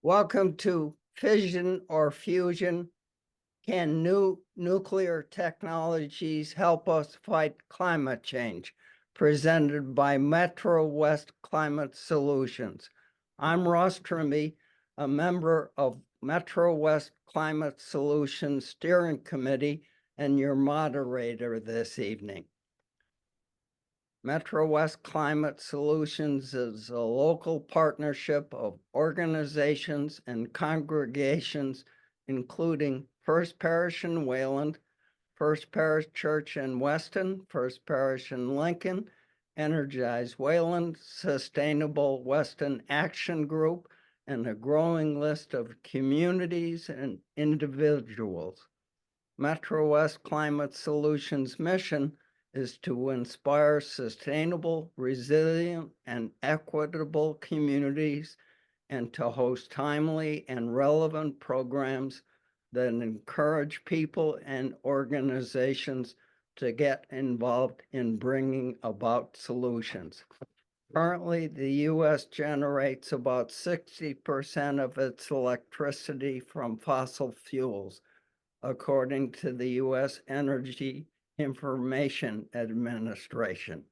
Welcome to Fission or Fusion. Can new nuclear technologies help us fight climate change? Presented by Metro West Climate Solutions. I'm Ross Trimby, a member of Metro West Climate Solutions Steering Committee and your moderator this evening. Metro West Climate Solutions is a local partnership of organizations and congregations, including First Parish in Wayland, First Parish Church in Weston, First Parish in Lincoln, Energize Wayland, Sustainable Weston Action Group, and a growing list of communities and individuals. Metro West Climate Solutions' mission is to inspire sustainable, resilient, and equitable communities and to host timely and relevant programs that encourage people and organizations to get involved in bringing about solutions. Currently, the U.S. generates about 60% of its electricity from fossil fuels, according to the U.S. Energy Information Administration.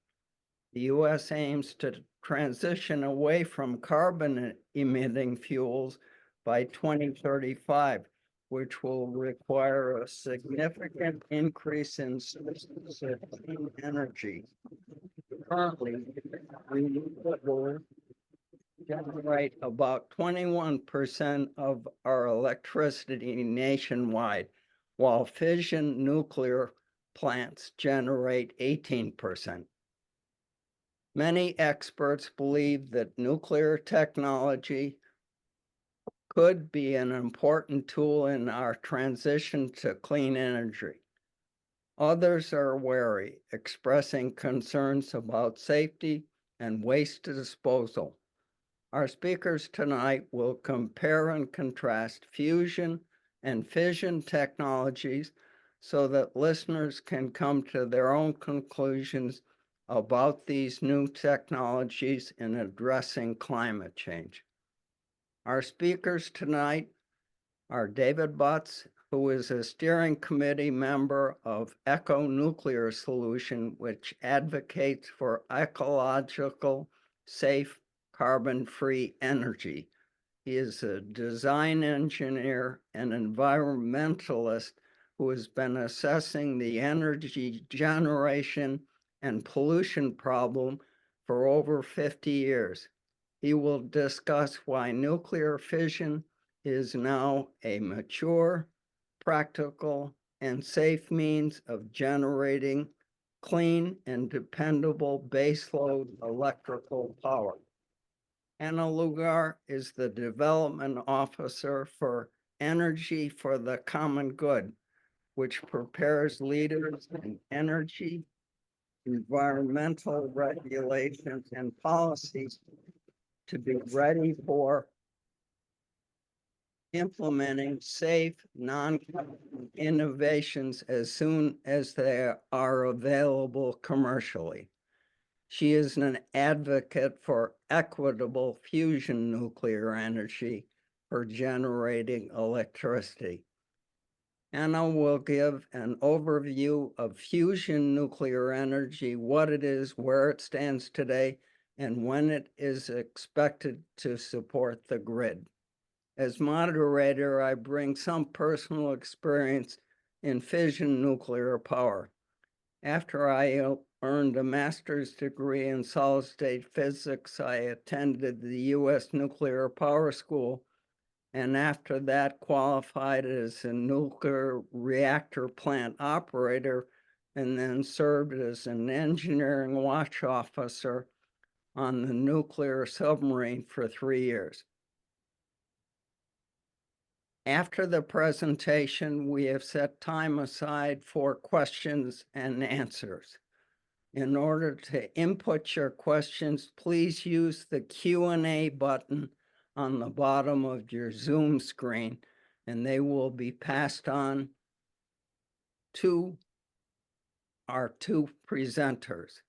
The U.S. aims to transition away from carbon-emitting fuels by 2035, which will require a significant increase in sources of clean energy. Currently, we generate about 21% of our electricity nationwide, while fission nuclear plants generate 18%. Many experts believe that nuclear technology could be an important tool in our transition to clean energy. Others are wary, expressing concerns about safety and waste disposal. Our speakers tonight will compare and contrast fusion and fission technologies so that listeners can come to their own conclusions about these new technologies in addressing climate change. Our speakers tonight are David Butts, who is a steering committee member of Eco Nuclear Solution, which advocates for ecological, safe, carbon-free energy. He is a design engineer and environmentalist who has been assessing the energy generation and pollution problem for over 50 years. He will discuss why nuclear fission is now a mature, practical, and safe means of generating clean and dependable baseload electrical power. Anna Lugar is the Development Officer for Energy for the Common Good, which prepares leaders in energy, environmental regulations, and policies to be ready for implementing safe, non-carbon innovations as soon as they are available commercially. She is an advocate for equitable fusion nuclear energy for generating electricity. Anna will give an overview of fusion nuclear energy, what it is, where it stands today, and when it is expected to support the grid. As moderator, I bring some personal experience in fission nuclear power. After I earned a master's degree in solid-state physics, I attended the U.S. Nuclear Power School, and after that qualified as a nuclear reactor plant operator, and then served as an engineering watch officer on the nuclear submarine for 3 years. After the presentation, we have set time aside for questions and answers. In order to input your questions, please use the Q&A button on the bottom of your Zoom screen, and they will be passed on to our two presenters.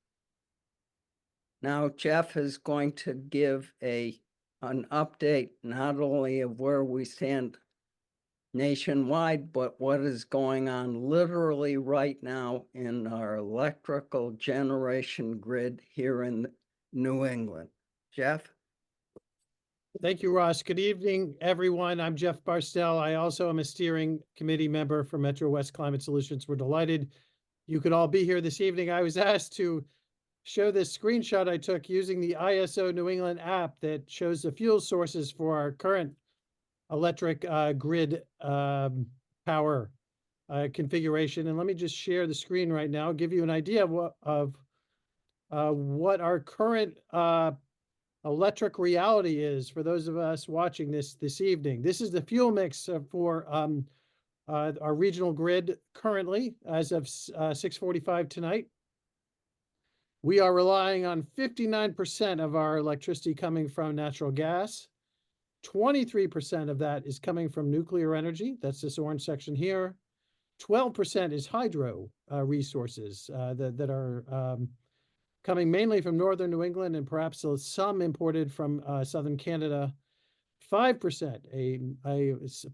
Now, Jeff is going to give a an update not only of where we stand nationwide, but what is going on literally right now in our electrical generation grid here in New England. Jeff? Thank you, Ross. Good evening, everyone. I'm Jeff Barstell. I also am a steering committee member for Metro West Climate Solutions. We're delighted you could all be here this evening. I was asked to show this screenshot I took using the ISO New England app that shows the fuel sources for our current electric grid power configuration. And let me just share the screen right now, give you an idea of what our current electric reality is for those of us watching this evening. This is the fuel mix for our regional grid currently as of 6:45 tonight. We are relying on 59% of our electricity coming from natural gas. 23% of that is coming from nuclear energy. That's this orange section here. 12% is hydro resources that are coming mainly from northern New England and perhaps some imported from southern Canada. 5%, a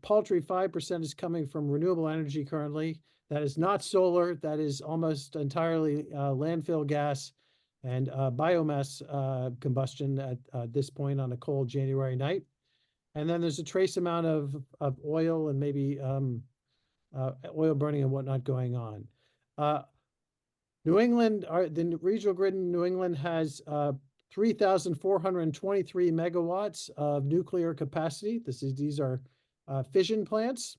paltry 5% is coming from renewable energy currently. That is not solar. That is almost entirely landfill gas and biomass combustion at this point on a cold January night. And then there's a trace amount of oil and maybe oil burning and whatnot going on. New England, the regional grid in New England has 3,423 megawatts of nuclear capacity. These are fission plants,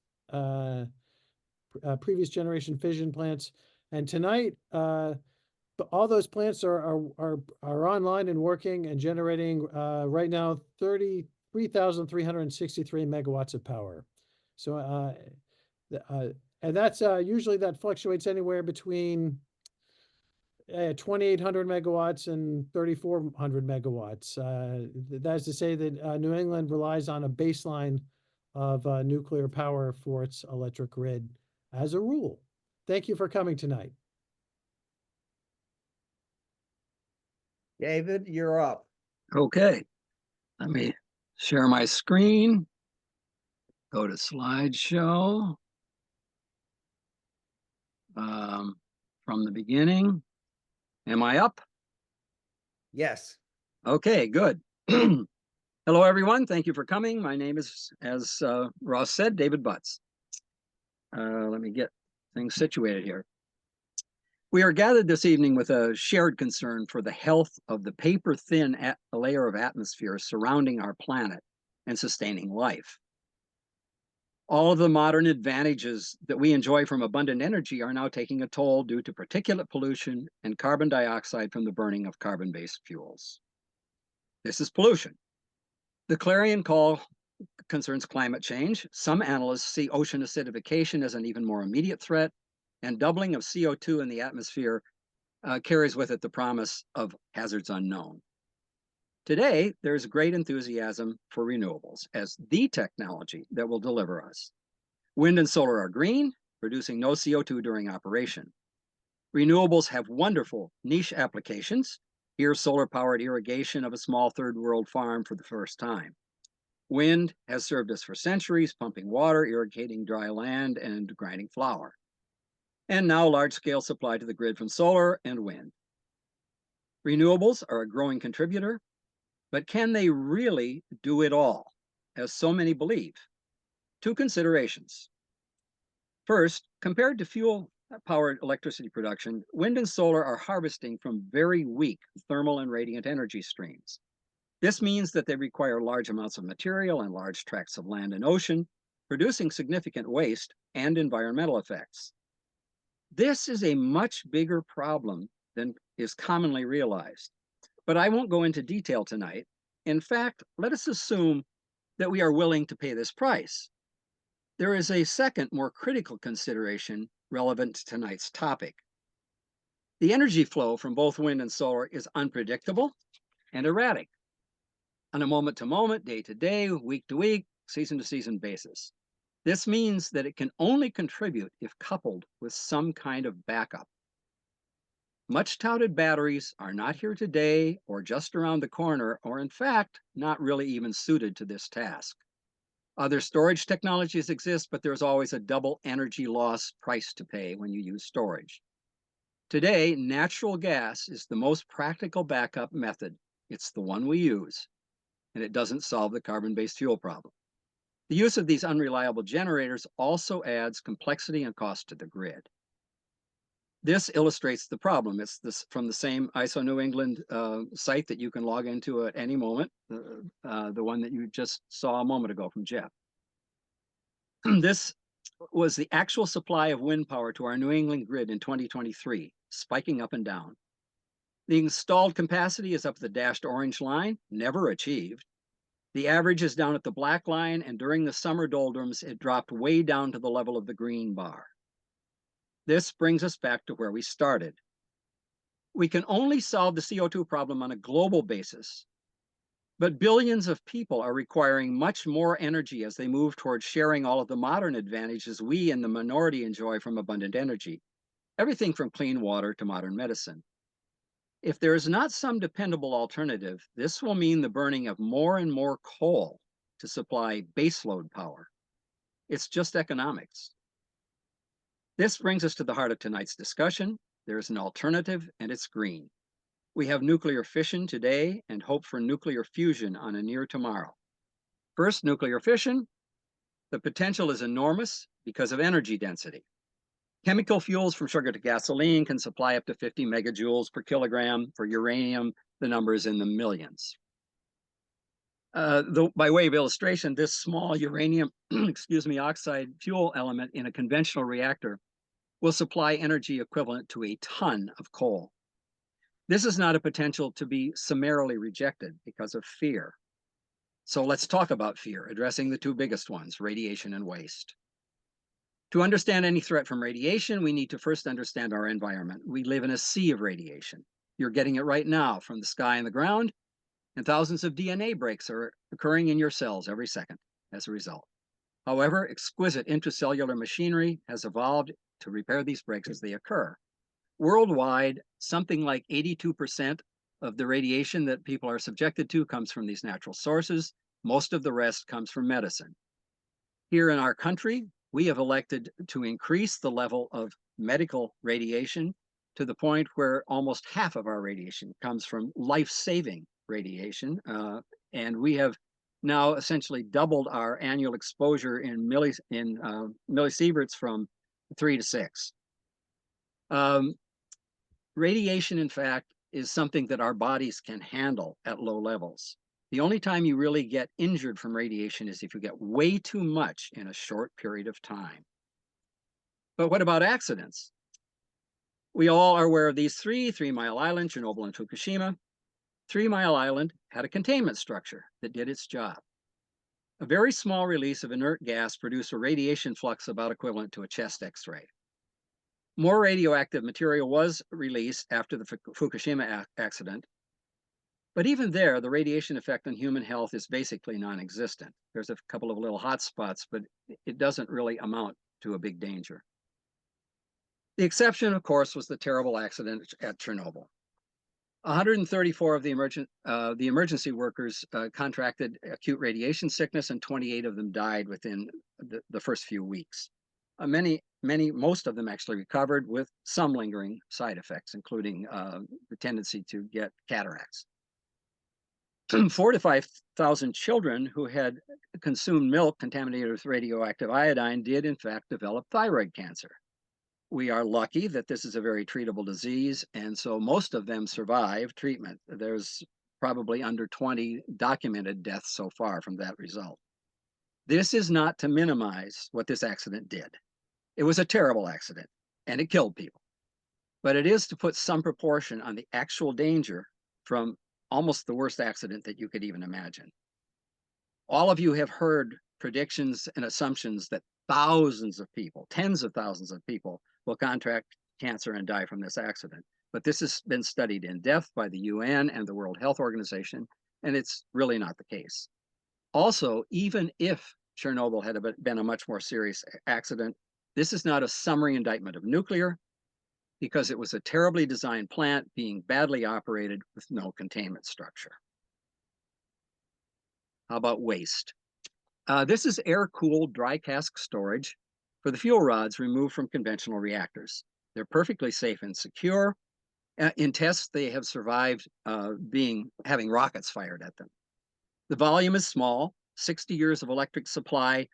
previous generation fission plants. And tonight, all those plants are online and working and generating right now 33,363 megawatts of power. So, and that's usually that fluctuates anywhere between 2,800 megawatts and 3,400 megawatts. That is to say that New England relies on a baseline of nuclear power for its electric grid as a rule. Thank you for coming tonight. David, you're up. Okay, let me share my screen. Go to slideshow. From the beginning. Am I up? Yes. Okay, good. Hello, everyone. Thank you for coming. My name is, as Ross said, David Butts. Let me get things situated here. We are gathered this evening with a shared concern for the health of the paper-thin layer of atmosphere surrounding our planet and sustaining life. All of the modern advantages that we enjoy from abundant energy are now taking a toll due to particulate pollution and carbon dioxide from the burning of carbon-based fuels. This is pollution. The clarion call concerns climate change. Some analysts see ocean acidification as an even more immediate threat, and doubling of CO2 in the atmosphere carries with it the promise of hazards unknown. Today, there's great enthusiasm for renewables as the technology that will deliver us. Wind and solar are green, producing no CO2 during operation. Renewables have wonderful niche applications. Here, solar-powered irrigation of a small third-world farm for the first time. Wind has served us for centuries, pumping water, irrigating dry land, and grinding flour. And now large-scale supply to the grid from solar and wind. Renewables are a growing contributor, but can they really do it all, as so many believe? Two considerations. First, compared to fuel-powered electricity production, wind and solar are harvesting from very weak thermal and radiant energy streams. This means that they require large amounts of material and large tracts of land and ocean, producing significant waste and environmental effects. This is a much bigger problem than is commonly realized. But I won't go into detail tonight. In fact, let us assume that we are willing to pay this price. There is a second, more critical consideration relevant to tonight's topic. The energy flow from both wind and solar is unpredictable and erratic on a moment-to-moment, day-to-day, week-to-week, season-to-season basis. This means that it can only contribute if coupled with some kind of backup. Much touted batteries are not here today or just around the corner, or in fact, not really even suited to this task. Other storage technologies exist, but there's always a double energy loss price to pay when you use storage. Today, natural gas is the most practical backup method. It's the one we use, and it doesn't solve the carbon-based fuel problem. The use of these unreliable generators also adds complexity and cost to the grid. This illustrates the problem. It's this from the same ISO New England site that you can log into at any moment, the one that you just saw a moment ago from Jeff. This was the actual supply of wind power to our New England grid in 2023, spiking up and down. The installed capacity is up the dashed orange line, never achieved. The average is down at the black line, and during the summer doldrums, it dropped way down to the level of the green bar. This brings us back to where we started. We can only solve the CO2 problem on a global basis, but billions of people are requiring much more energy as they move towards sharing all of the modern advantages we in the minority enjoy from abundant energy, everything from clean water to modern medicine. If there is not some dependable alternative, this will mean the burning of more and more coal to supply baseload power. It's just economics. This brings us to the heart of tonight's discussion. There is an alternative, and it's green. We have nuclear fission today and hope for nuclear fusion on a near tomorrow. First, nuclear fission. The potential is enormous because of energy density. Chemical fuels from sugar to gasoline can supply up to 50 megajoules per kilogram. For uranium, the number is in the millions. By way of illustration, this small uranium oxide fuel element in a conventional reactor will supply energy equivalent to a ton of coal. This is not a potential to be summarily rejected because of fear. So let's talk about fear, addressing the two biggest ones, radiation and waste. To understand any threat from radiation, we need to first understand our environment. We live in a sea of radiation. You're getting it right now from the sky and the ground, and thousands of DNA breaks are occurring in your cells every second as a result. However, exquisite intracellular machinery has evolved to repair these breaks as they occur. Worldwide, something like 82% of the radiation that people are subjected to comes from these natural sources. Most of the rest comes from medicine. Here in our country, we have elected to increase the level of medical radiation to the point where almost half of our radiation comes from life-saving radiation. And we have now essentially doubled our annual exposure in millisieverts from 3 to 6. Radiation, in fact, is something that our bodies can handle at low levels. The only time you really get injured from radiation is if you get way too much in a short period of time. But what about accidents? We all are aware of these 3 Mile Island, Chernobyl, and Fukushima. 3 Mile Island had a containment structure that did its job. A very small release of inert gas produced a radiation flux about equivalent to a chest X-ray. More radioactive material was released after the Fukushima accident, but even there, the radiation effect on human health is basically non-existent. There's a couple of little hot spots, but it doesn't really amount to a big danger. The exception, of course, was the terrible accident at Chernobyl. 134 of the emergency workers contracted acute radiation sickness, and 28 of them died within the first few weeks. Most of them actually recovered with some lingering side effects, including the tendency to get cataracts. 4,000 to 5,000 children who had consumed milk contaminated with radioactive iodine did in fact develop thyroid cancer. We are lucky that this is a very treatable disease, and so most of them survive treatment. There's probably under 20 documented deaths so far from that result. This is not to minimize what this accident did. It was a terrible accident, and it killed people. But it is to put some proportion on the actual danger from almost the worst accident that you could even imagine. All of you have heard predictions and assumptions that thousands of people, tens of thousands of people, will contract cancer and die from this accident. But this has been studied in depth by the UN and the World Health Organization, and it's really not the case. Also, even if Chernobyl had been a much more serious accident, this is not a summary indictment of nuclear. because it was a terribly designed plant being badly operated with no containment structure. How about waste? This is air-cooled dry cask storage for the fuel rods removed from conventional reactors. They're perfectly safe and secure. In tests, they have survived having rockets fired at them. The volume is small, 60 years of electric supply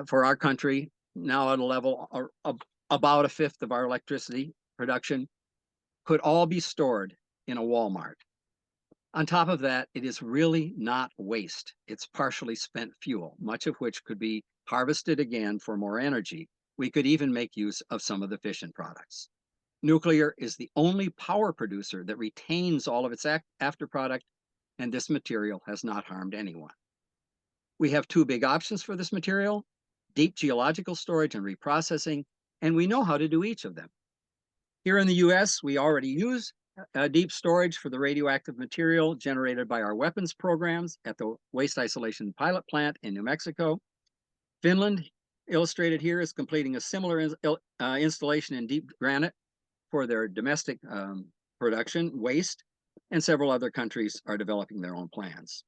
for our country, now at a level of about a fifth of our electricity production, could all be stored in a Walmart. On top of that, it is really not waste. It's partially spent fuel, much of which could be harvested again for more energy. We could even make use of some of the fission products. Nuclear is the only power producer that retains all of its after product, and this material has not harmed anyone. We have two big options for this material: deep geological storage and reprocessing, and we know how to do each of them. Here in the US, we already use deep storage for the radioactive material generated by our weapons programs at the Waste Isolation Pilot Plant in New Mexico. Finland, illustrated here, is completing a similar installation in deep granite for their domestic production waste, and several other countries are developing their own plans.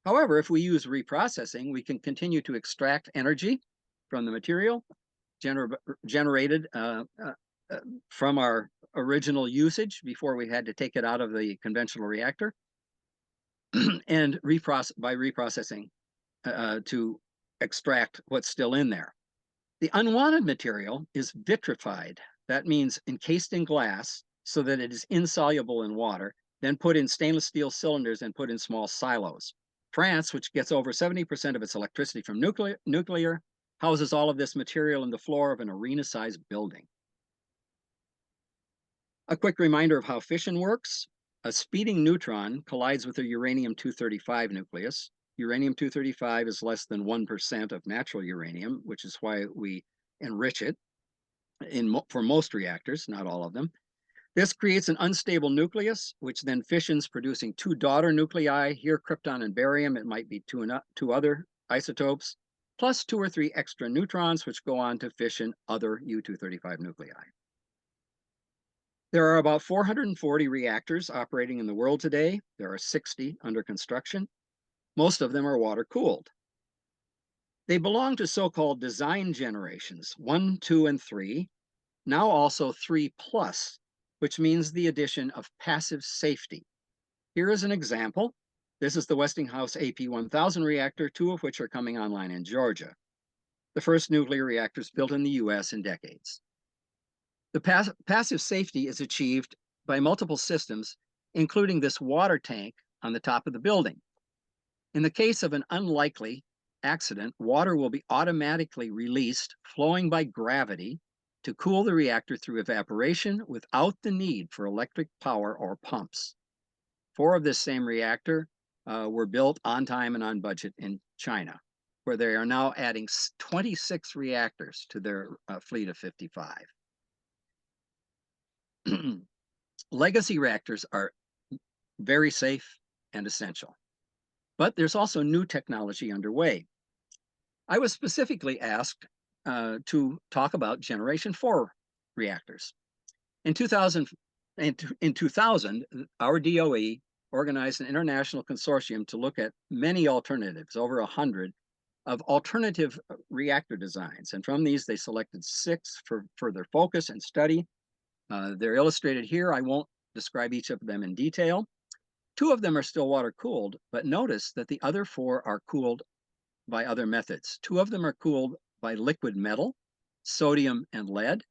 However, if we use reprocessing, we can continue to extract energy from the material generated from our original usage before we had to take it out of the conventional reactor, and by reprocessing to extract what's still in there. The unwanted material is vitrified. That means encased in glass so that it is insoluble in water, then put in stainless steel cylinders and put in small silos. France, which gets over 70% of its electricity from nuclear, houses all of this material in the floor of an arena-sized building. A quick reminder of how fission works. A speeding neutron collides with a uranium-235 nucleus. Uranium-235 is less than 1% of natural uranium, which is why we enrich it for most reactors, not all of them. This creates an unstable nucleus, which then fissions, producing two daughter nuclei, here krypton and barium. It might be two other isotopes, plus 2 or 3 extra neutrons, which go on to fission other U-235 nuclei. There are about 440 reactors operating in the world today. There are 60 under construction. Most of them are water-cooled. They belong to so-called design generations, 1, 2, and 3, now also 3+, which means the addition of passive safety. Here is an example. This is the Westinghouse AP1000 reactor, 2 of which are coming online in Georgia, the first nuclear reactors built in the US in decades. The passive safety is achieved by multiple systems, including this water tank on the top of the building. In the case of an unlikely accident, water will be automatically released, flowing by gravity, to cool the reactor through evaporation without the need for electric power or pumps. 4 of this same reactor were built on time and on budget in China, where they are now adding 26 reactors to their fleet of 55. Legacy reactors are very safe and essential, but there's also new technology underway. I was specifically asked to talk about Generation 4 reactors. In 2000, our DOE organized an international consortium to look at many alternatives, over 100, of alternative reactor designs. And from these, they selected 6 for further focus and study. They're illustrated here. I won't describe each of them in detail. 2 of them are still water-cooled, but notice that the other 4 are cooled by other methods. 2 of them are cooled by liquid metal, sodium and lead.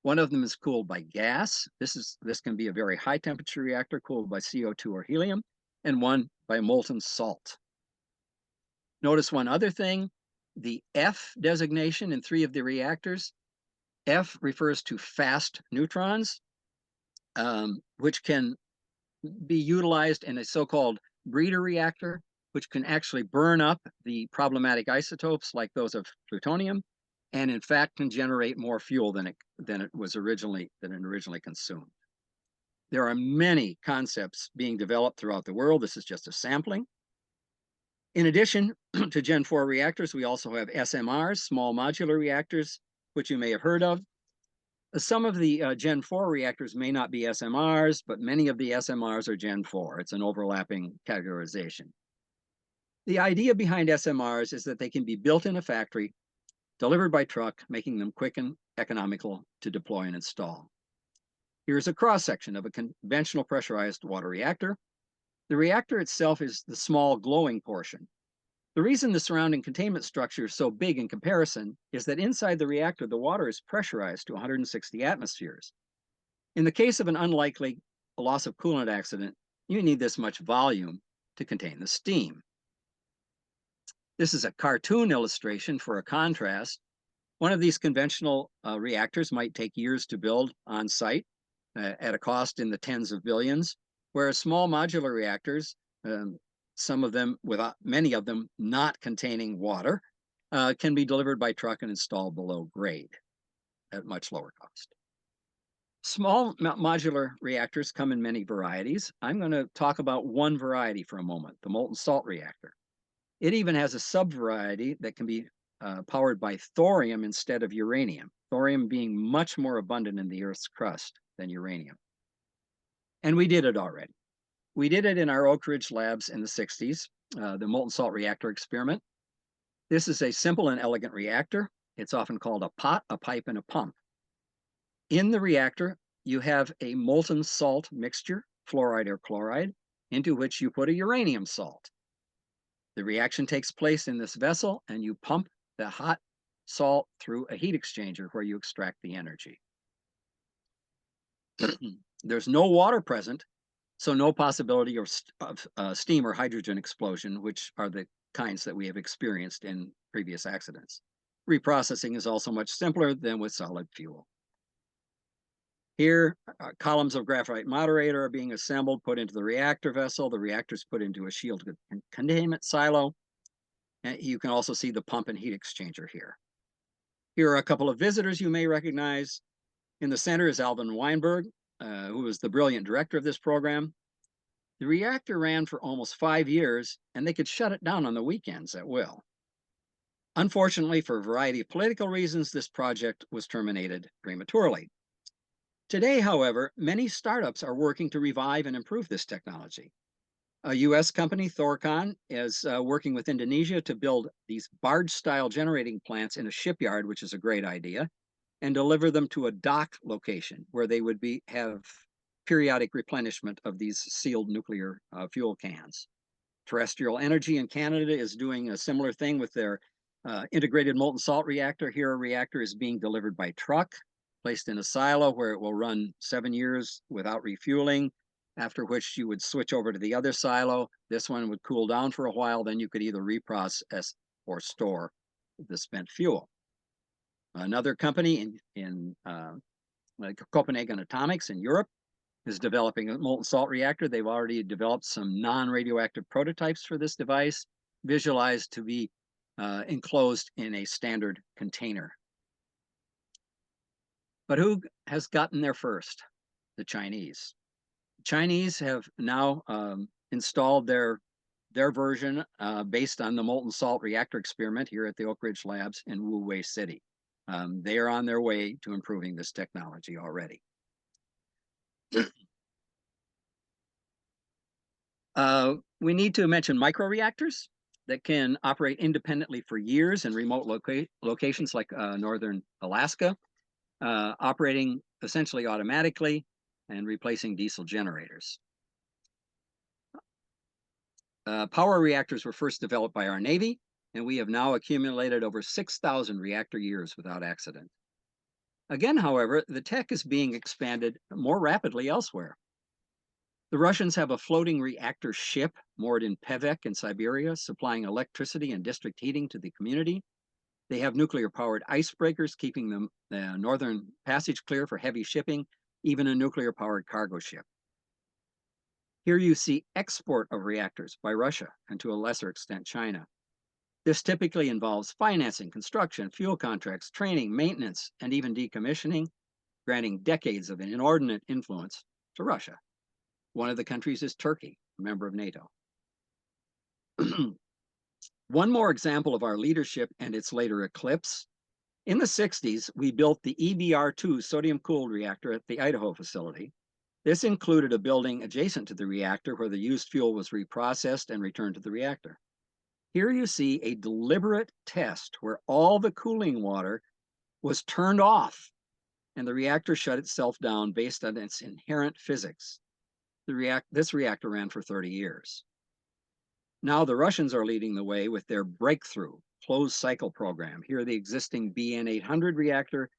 1 of them is cooled by gas. This can be a very high temperature reactor cooled by CO2 or helium, and 1 by molten salt. Notice one other thing, the F designation in 3 of the reactors. F refers to fast neutrons, which can be utilized in a so-called breeder reactor, which can actually burn up the problematic isotopes like those of plutonium, and in fact can generate more fuel than it originally consumed. There are many concepts being developed throughout the world. This is just a sampling. In addition to Gen 4 reactors, we also have SMRs, small modular reactors, which you may have heard of. Some of the Gen 4 reactors may not be SMRs, but many of the SMRs are Gen 4. It's an overlapping categorization. The idea behind SMRs is that they can be built in a factory, delivered by truck, making them quick and economical to deploy and install. Here's a cross-section of a conventional pressurized water reactor. The reactor itself is the small glowing portion. The reason the surrounding containment structure is so big in comparison is that inside the reactor, the water is pressurized to 160 atmospheres. In the case of an unlikely loss of coolant accident, you need this much volume to contain the steam. This is a cartoon illustration for a contrast. One of these conventional reactors might take years to build on site at a cost in the tens of billions, whereas small modular reactors, some of them, many of them not containing water, can be delivered by truck and installed below grade at much lower cost. Small modular reactors come in many varieties. I'm going to talk about one variety for a moment, the molten salt reactor. It even has a sub-variety that can be powered by thorium instead of uranium, thorium being much more abundant in the Earth's crust than uranium. And we did it already. We did it in our Oak Ridge labs in the 60s, the molten salt reactor experiment. This is a simple and elegant reactor. It's often called a pot, a pipe, and a pump. In the reactor, you have a molten salt mixture, fluoride or chloride, into which you put a uranium salt. The reaction takes place in this vessel, and you pump the hot salt through a heat exchanger where you extract the energy. There's no water present, so no possibility of steam or hydrogen explosion, which are the kinds that we have experienced in previous accidents. Reprocessing is also much simpler than with solid fuel. Here, columns of graphite moderator are being assembled, put into the reactor vessel. The reactor is put into a shielded containment silo. And you can also see the pump and heat exchanger here. Here are a couple of visitors you may recognize. In the center is Alvin Weinberg, who was the brilliant director of this program. The reactor ran for almost 5 years, and they could shut it down on the weekends at will. Unfortunately, for a variety of political reasons, this project was terminated prematurely. Today, however, many startups are working to revive and improve this technology. A US company, Thorcon, is working with Indonesia to build these barge-style generating plants in a shipyard, which is a great idea, and deliver them to a dock location where they would have periodic replenishment of these sealed nuclear fuel cans. Terrestrial Energy in Canada is doing a similar thing with their integrated molten salt reactor. Here, a reactor is being delivered by truck, placed in a silo where it will run 7 years without refueling, after which you would switch over to the other silo. This one would cool down for a while, then you could either reprocess or store the spent fuel. Another company in Copenhagen Atomics in Europe is developing a molten salt reactor. They've already developed some non-radioactive prototypes for this device, visualized to be enclosed in a standard container. But who has gotten there first? The Chinese. The Chinese have now installed their version based on the molten salt reactor experiment here at the Oak Ridge Labs in Wuwei City. They are on their way to improving this technology already. We need to mention microreactors that can operate independently for years in remote locations like northern Alaska, operating essentially automatically and replacing diesel generators. Power reactors were first developed by our Navy, and we have now accumulated over 6,000 reactor years without accident. Again, however, the tech is being expanded more rapidly elsewhere. The Russians have a floating reactor ship moored in Pevek in Siberia, supplying electricity and district heating to the community. They have nuclear-powered icebreakers, keeping the northern passage clear for heavy shipping, even a nuclear-powered cargo ship. Here you see export of reactors by Russia, and to a lesser extent, China. This typically involves financing, construction, fuel contracts, training, maintenance, and even decommissioning, granting decades of an inordinate influence to Russia. One of the countries is Turkey, a member of NATO. One more example of our leadership and its later eclipse In the 60s, we built the EBR-2 sodium-cooled reactor at the Idaho facility. This included a building adjacent to the reactor where the used fuel was reprocessed and returned to the reactor. Here you see a deliberate test where all the cooling water was turned off and the reactor shut itself down based on its inherent physics. This reactor ran for 30 years. Now the Russians are leading the way with their breakthrough closed cycle program. Here the existing BN-800 reactor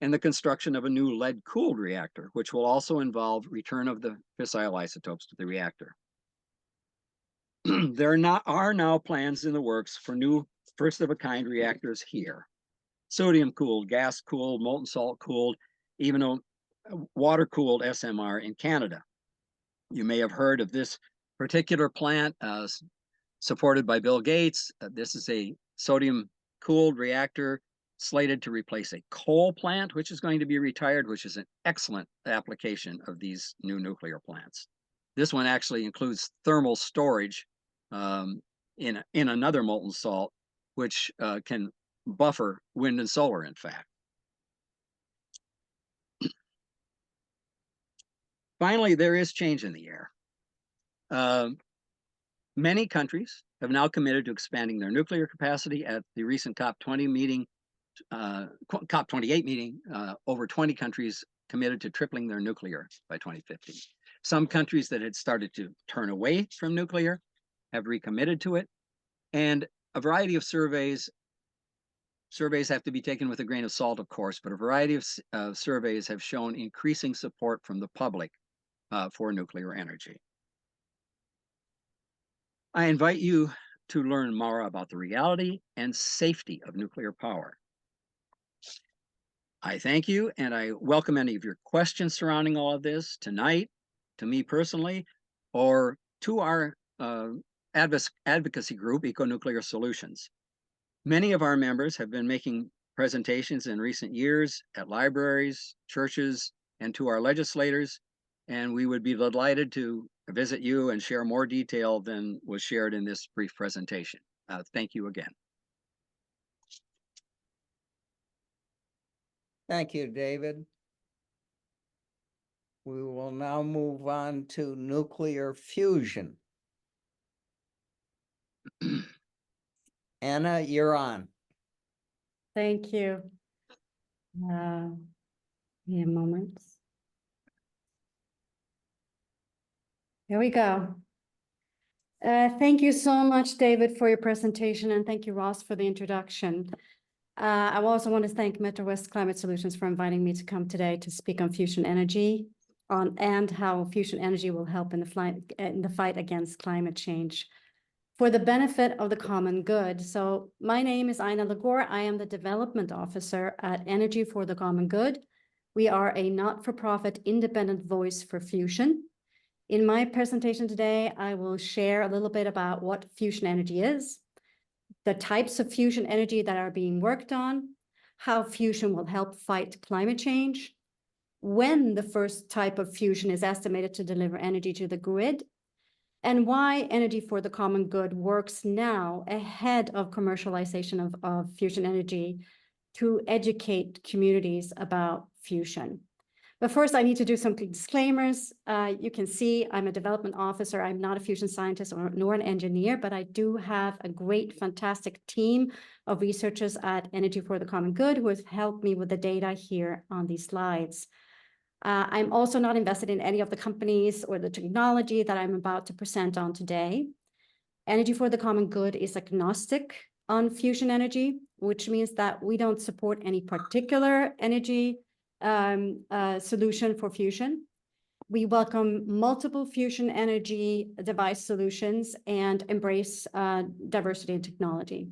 and the construction of a new lead-cooled reactor, which will also involve return of the fissile isotopes to the reactor. There are now plans in the works for new first-of-a-kind reactors here. Sodium-cooled, gas-cooled, molten salt-cooled, even a water-cooled SMR in Canada. You may have heard of this particular plant supported by Bill Gates. This is a sodium-cooled reactor slated to replace a coal plant, which is going to be retired, which is an excellent application of these new nuclear plants. This one actually includes thermal storage in another molten salt, which can buffer wind and solar, in fact. Finally, there is change in the air. Many countries have now committed to expanding their nuclear capacity. At the recent COP28 meeting, over 20 countries committed to tripling their nuclear by 2050. Some countries that had started to turn away from nuclear have recommitted to it, and a variety of surveys have to be taken with a grain of salt, of course, but a variety of surveys have shown increasing support from the public for nuclear energy. I invite you to learn more about the reality and safety of nuclear power. I thank you, and I welcome any of your questions surrounding all of this tonight, to me personally, or to our advocacy group, Eco-Nuclear Solutions. Many of our members have been making presentations in recent years at libraries, churches, and to our legislators, and we would be delighted to visit you and share more detail than was shared in this brief presentation. Thank you again. Thank you, David. We will now move on to nuclear fusion. Anna, you're on. Thank you. Yeah, moments. Here we go. Thank you so much, David, for your presentation, and thank you, Ross, for the introduction. I also want to thank Metro West Climate Solutions for inviting me to come today to speak on fusion energy and how fusion energy will help in the fight against climate change for the benefit of the common good. So my name is Aina Lagor. I am the Development Officer at Energy for the Common Good. We are a not-for-profit independent voice for fusion. In my presentation today, I will share a little bit about what fusion energy is, the types of fusion energy that are being worked on, how fusion will help fight climate change, when the first type of fusion is estimated to deliver energy to the grid, and why Energy for the Common Good works now ahead of commercialization of fusion energy to educate communities about fusion. But first, I need to do some disclaimers. You can see I'm a development officer. I'm not a fusion scientist nor an engineer, but I do have a great, fantastic team of researchers at Energy for the Common Good who have helped me with the data here on these slides. I'm also not invested in any of the companies or the technology that I'm about to present on today. Energy for the Common Good is agnostic on fusion energy, which means that we don't support any particular energy solution for fusion. We welcome multiple fusion energy device solutions and embrace diversity in technology.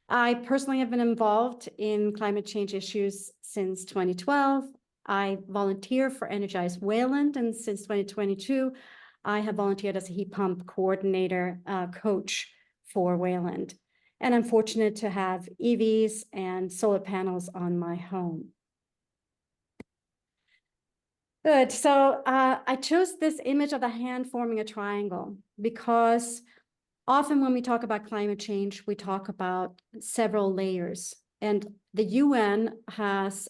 I personally have been involved in climate change issues since 2012. I volunteer for Energize Wayland, and since 2022, I have volunteered as a heat pump coordinator coach for Wayland. And I'm fortunate to have EVs and solar panels on my home. Good, so I chose this image of a hand forming a triangle because often when we talk about climate change, we talk about several layers And the UN has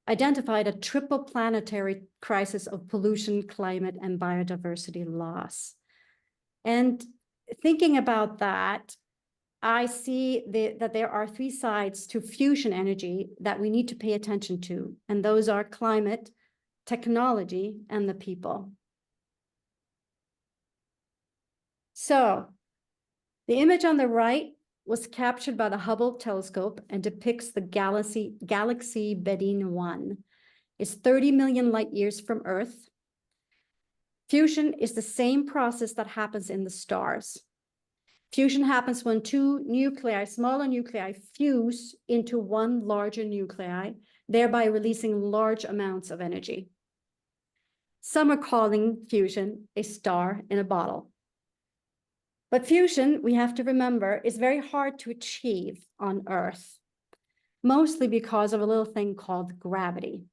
identified a triple planetary crisis of pollution, climate, and biodiversity loss. And thinking about that, I see that there are three sides to fusion energy that we need to pay attention to, and those are climate, technology, and the people. So the image on the right was captured by the Hubble telescope and depicts the galaxy Bedin 1. It's 30 million light years from Earth. Fusion is the same process that happens in the stars. Fusion happens when two nuclei, smaller nuclei, fuse into one larger nuclei, thereby releasing large amounts of energy. Some are calling fusion a star in a bottle. But fusion, we have to remember, is very hard to achieve on Earth, mostly because of a little thing called gravity,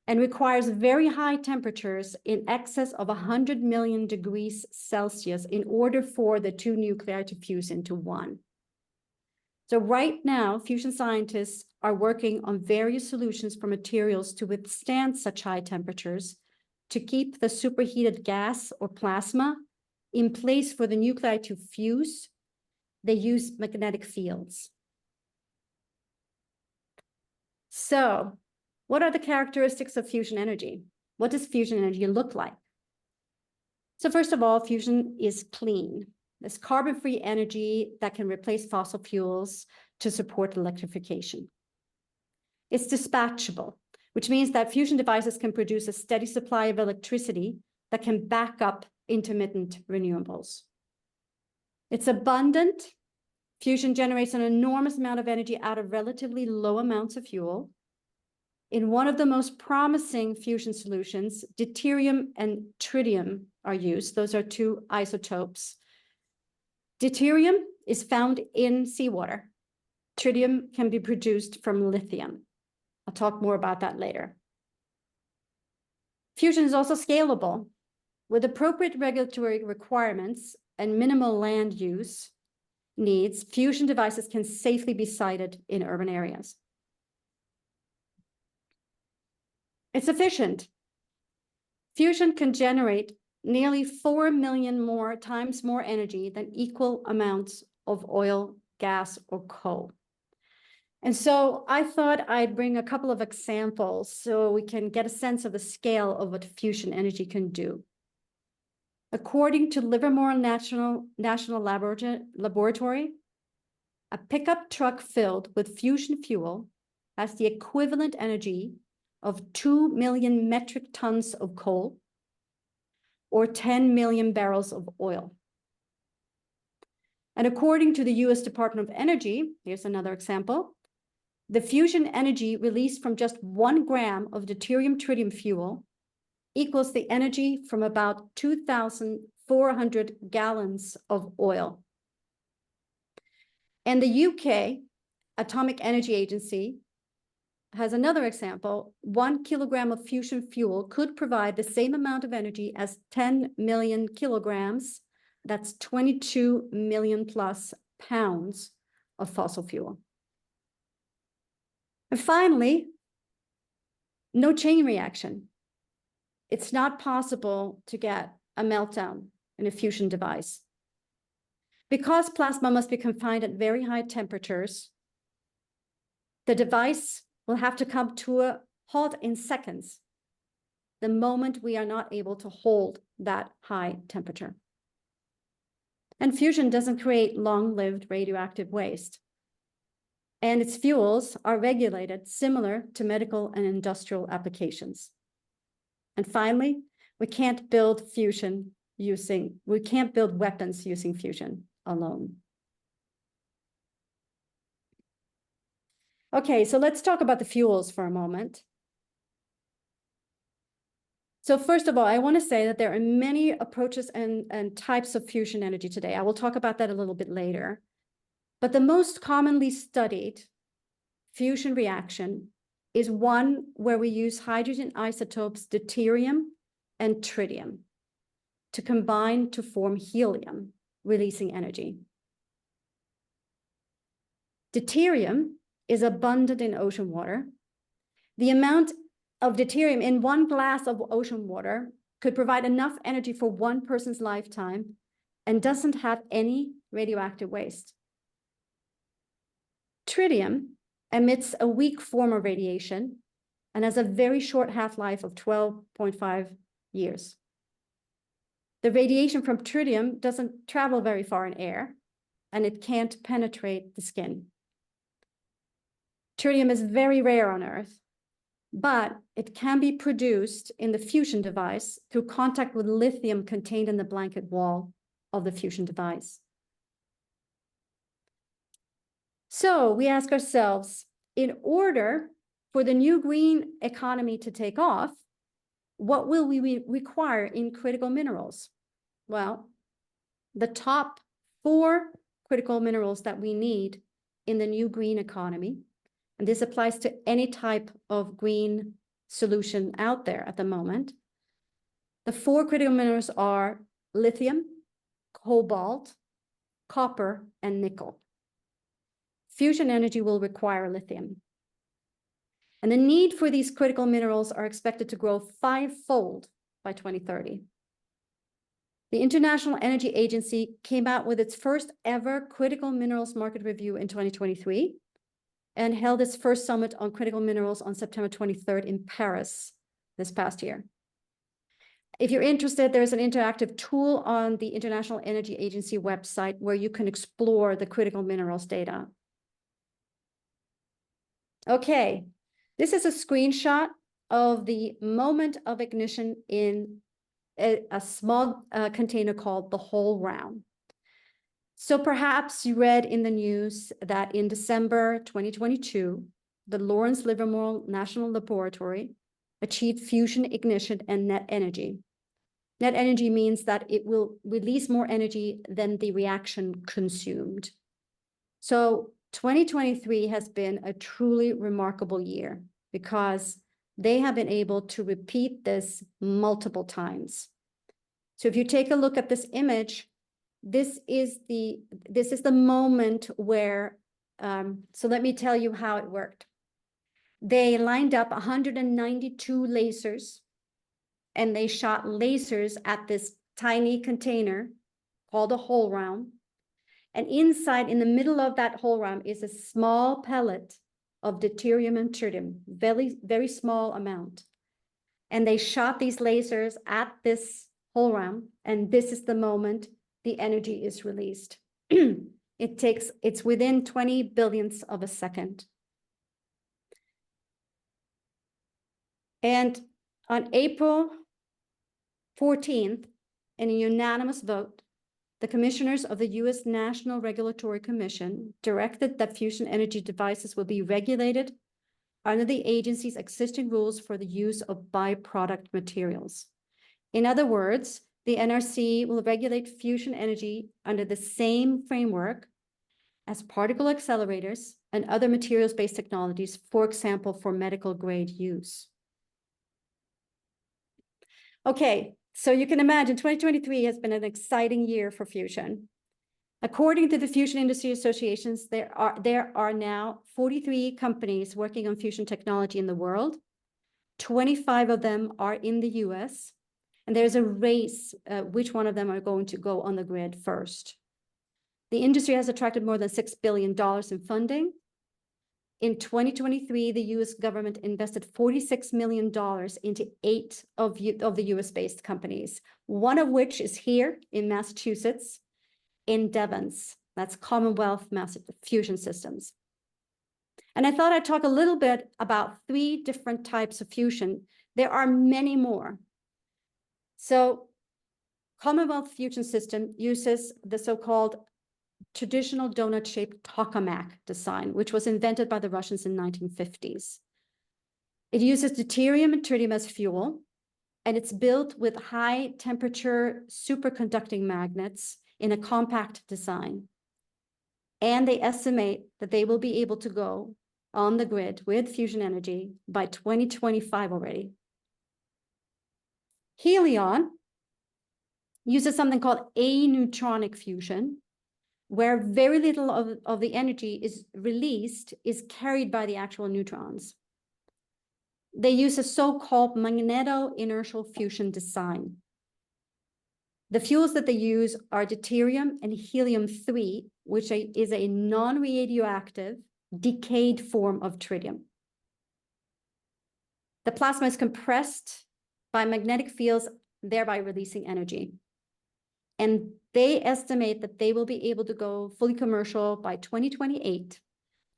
and requires very high temperatures in excess of 100 million degrees Celsius in order for the two nuclei to fuse into one. So right now, fusion scientists are working on various solutions for materials to withstand such high temperatures to keep the superheated gas or plasma in place for the nuclei to fuse. They use magnetic fields. So, what are the characteristics of fusion energy? What does fusion energy look like? So first of all, fusion is clean. It's carbon-free energy that can replace fossil fuels to support electrification. It's dispatchable, which means that fusion devices can produce a steady supply of electricity that can back up intermittent renewables. It's abundant. Fusion generates an enormous amount of energy out of relatively low amounts of fuel. In one of the most promising fusion solutions, deuterium and tritium are used. Those are two isotopes. Deuterium is found in seawater. Tritium can be produced from lithium. I'll talk more about that later. Fusion is also scalable. With appropriate regulatory requirements and minimal land use needs, fusion devices can safely be sited in urban areas. It's efficient. Fusion can generate nearly 4 million times more energy than equal amounts of oil, gas, or coal. And so I thought I'd bring a couple of examples so we can get a sense of the scale of what fusion energy can do. According to Livermore National Laboratory, a pickup truck filled with fusion fuel has the equivalent energy of 2 million metric tons of coal or 10 million barrels of oil. And according to the US Department of Energy, here's another example, the fusion energy released from just 1 gram of deuterium-tritium fuel equals the energy from about 2,400 gallons of oil. And the UK Atomic Energy Agency has another example. 1 kilogram of fusion fuel could provide the same amount of energy as 10 million kilograms. That's 22 million plus pounds of fossil fuel. And finally, no chain reaction. It's not possible to get a meltdown in a fusion device. Because plasma must be confined at very high temperatures, the device will have to come to a halt in seconds the moment we are not able to hold that high temperature. And fusion doesn't create long-lived radioactive waste. And its fuels are regulated similar to medical and industrial applications. And finally, we can't build weapons using fusion alone. Okay, so let's talk about the fuels for a moment. So first of all, I want to say that there are many approaches and types of fusion energy today. I will talk about that a little bit later. But the most commonly studied fusion reaction is one where we use hydrogen isotopes deuterium and tritium to combine to form helium, releasing energy. Deuterium is abundant in ocean water. The amount of deuterium in one glass of ocean water could provide enough energy for one person's lifetime and doesn't have any radioactive waste. Tritium emits a weak form of radiation and has a very short half-life of 12.5 years. The radiation from tritium doesn't travel very far in air, and it can't penetrate the skin. Tritium is very rare on Earth, but it can be produced in the fusion device through contact with lithium contained in the blanket wall of the fusion device. So we ask ourselves, in order for the new green economy to take off, what will we require in critical minerals? Well, the top 4 critical minerals that we need in the new green economy, and this applies to any type of green solution out there at the moment. The 4 critical minerals are lithium, cobalt, copper, and nickel. Fusion energy will require lithium. And the need for these critical minerals are expected to grow 5-fold by 2030. The International Energy Agency came out with its first ever critical minerals market review in 2023 and held its first summit on critical minerals on September 23rd in Paris this past year. If you're interested, there's an interactive tool on the International Energy Agency website where you can explore the critical minerals data. Okay, this is a screenshot of the moment of ignition in a small container called the Whole Round. So perhaps you read in the news that in December 2022, the Lawrence Livermore National Laboratory achieved fusion ignition and net energy. Net energy means that it will release more energy than the reaction consumed. So 2023 has been a truly remarkable year because they have been able to repeat this multiple times. So if you take a look at this image, this is the moment where, so let me tell you how it worked. They lined up 192 lasers and they shot lasers at this tiny container called a Whole Round. And inside, in the middle of that Whole Round, is a small pellet of deuterium and tritium, very, very small amount. And they shot these lasers at this Whole Round, and this is the moment the energy is released. It's within 20 billionths of a second. And on April 14th, in a unanimous vote, the commissioners of the U.S. National Regulatory Commission directed that fusion energy devices will be regulated under the agency's existing rules for the use of byproduct materials. In other words, the NRC will regulate fusion energy under the same framework as particle accelerators and other materials-based technologies, for example, for medical grade use. Okay, so you can imagine 2023 has been an exciting year for fusion. According to the Fusion Industry Associations, there are now 43 companies working on fusion technology in the world. 25 of them are in the US, and there's a race which one of them are going to go on the grid first. The industry has attracted more than $6 billion in funding. In 2023, the US government invested $46 million into 8 of the US-based companies, one of which is here in Massachusetts, in Devens. That's Commonwealth Fusion Systems. And I thought I'd talk a little bit about 3 different types of fusion. There are many more. So Commonwealth Fusion System uses the so-called traditional donut-shaped tokamak design, which was invented by the Russians in the 1950s. It uses deuterium and tritium as fuel, and it's built with high-temperature superconducting magnets in a compact design. And they estimate that they will be able to go on the grid with fusion energy by 2025 already. Helion uses something called aneutronic fusion, where very little of the energy is released is carried by the actual neutrons. They use a so-called magneto-inertial fusion design. The fuels that they use are deuterium and helium-3, which is a non-radioactive, decayed form of tritium. The plasma is compressed by magnetic fields, thereby releasing energy. And they estimate that they will be able to go fully commercial by 2028.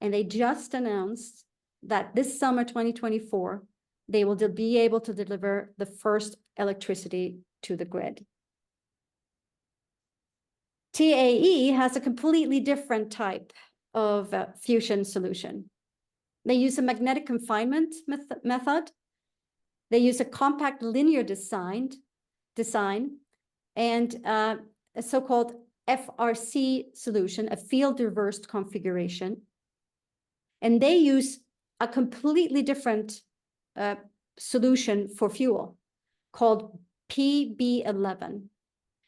And they just announced that this summer 2024, they will be able to deliver the first electricity to the grid. TAE has a completely different type of fusion solution. They use a magnetic confinement method. They use a compact linear design and a so-called FRC solution, a field reversed configuration. And they use a completely different solution for fuel called PB11,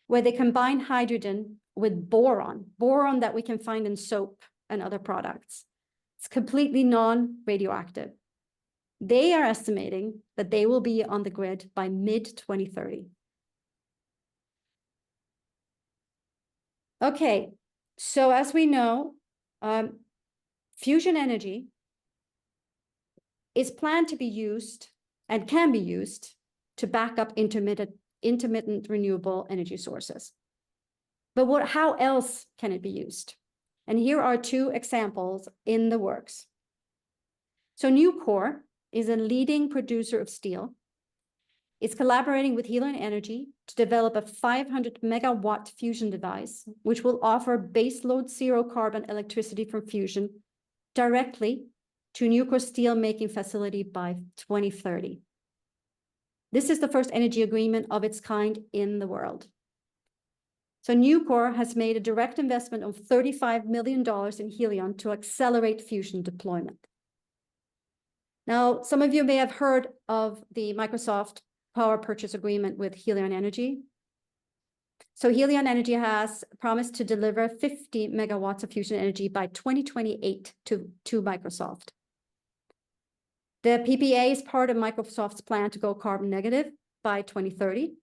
where they combine hydrogen with boron that we can find in soap and other products. It's completely non-radioactive. They are estimating that they will be on the grid by mid-2030. Okay, so as we know, fusion energy is planned to be used and can be used to back up intermittent renewable energy sources. But how else can it be used? And here are two examples in the works. So Nucor is a leading producer of steel. It's collaborating with Helion Energy to develop a 500 megawatt fusion device, which will offer baseload zero carbon electricity from fusion directly to Nucor's steel making facility by 2030. This is the first energy agreement of its kind in the world. So Nucor has made a direct investment of $35 million in Helion to accelerate fusion deployment. Now, some of you may have heard of the Microsoft power purchase agreement with Helion Energy. So Helion Energy has promised to deliver 50 megawatts of fusion energy by 2028 to Microsoft. The PPA is part of Microsoft's plan to go carbon negative by 2030.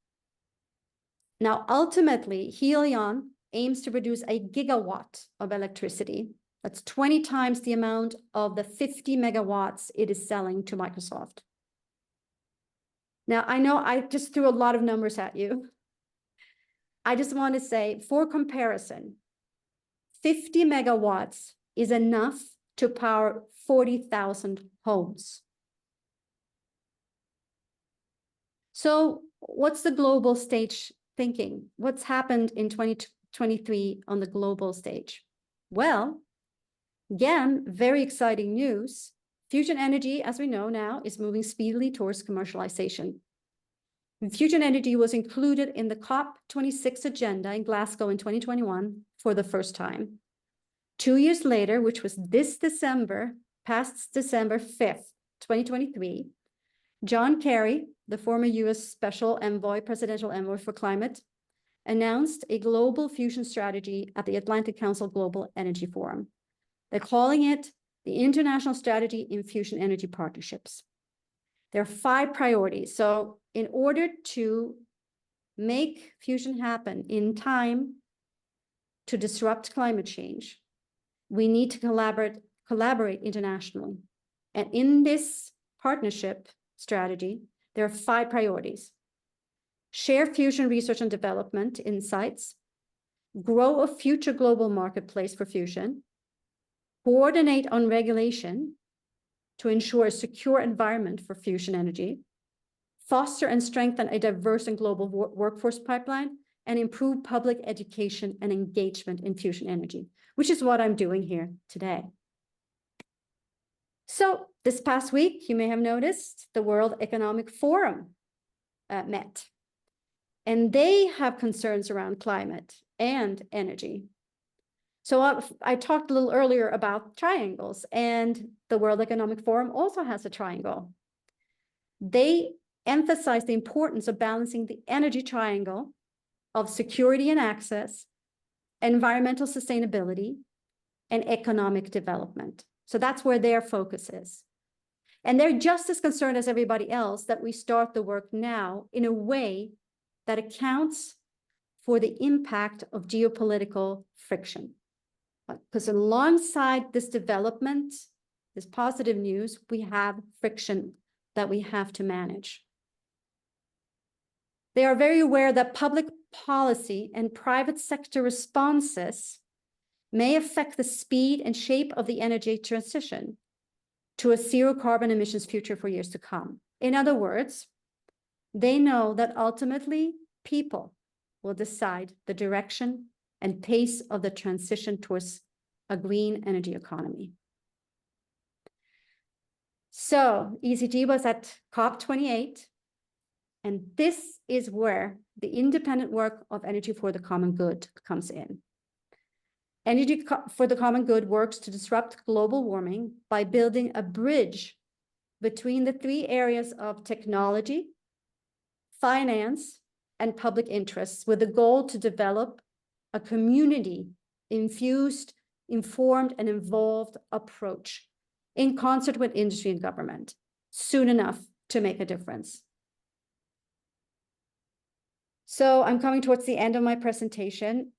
Now, ultimately, Helion aims to produce a gigawatt of electricity. That's 20 times the amount of the 50 megawatts it is selling to Microsoft. Now, I know I just threw a lot of numbers at you. I just want to say, for comparison, 50 megawatts is enough to power 40,000 homes. So what's the global stage thinking? What's happened in 2023 on the global stage? Well, again, very exciting news. Fusion energy, as we know now, is moving speedily towards commercialization. And fusion energy was included in the COP26 agenda in Glasgow in 2021 for the first time. 2 years later, which was this December, past December 5th, 2023, John Kerry, the former US Special Envoy, Presidential Envoy for Climate, announced a global fusion strategy at the Atlantic Council Global Energy Forum. They're calling it the International Strategy in Fusion Energy Partnerships. There are 5 priorities. So in order to make fusion happen in time to disrupt climate change, we need to collaborate internationally. And in this partnership strategy, there are 5 priorities. Share fusion research and development insights, grow a future global marketplace for fusion, coordinate on regulation to ensure a secure environment for fusion energy, foster and strengthen a diverse and global workforce pipeline, and improve public education and engagement in fusion energy, which is what I'm doing here today. So this past week, you may have noticed the World Economic Forum met, and they have concerns around climate and energy. So I talked a little earlier about triangles, and the World Economic Forum also has a triangle. They emphasize the importance of balancing the energy triangle of security and access, environmental sustainability, and economic development. So that's where their focus is. And they're just as concerned as everybody else that we start the work now in a way that accounts for the impact of geopolitical friction. Because alongside this development, this positive news, we have friction that we have to manage. They are very aware that public policy and private sector responses may affect the speed and shape of the energy transition to a zero carbon emissions future for years to come. In other words, they know that ultimately people will decide the direction and pace of the transition towards a green energy economy. So ECG was at COP28, and this is where the independent work of Energy for the Common Good comes in. Energy for the Common Good works to disrupt global warming by building a bridge between the three areas of technology, finance, and public interests, with the goal to develop a community-infused, informed, and involved approach in concert with industry and government soon enough to make a difference. So I'm coming towards the end of my presentation.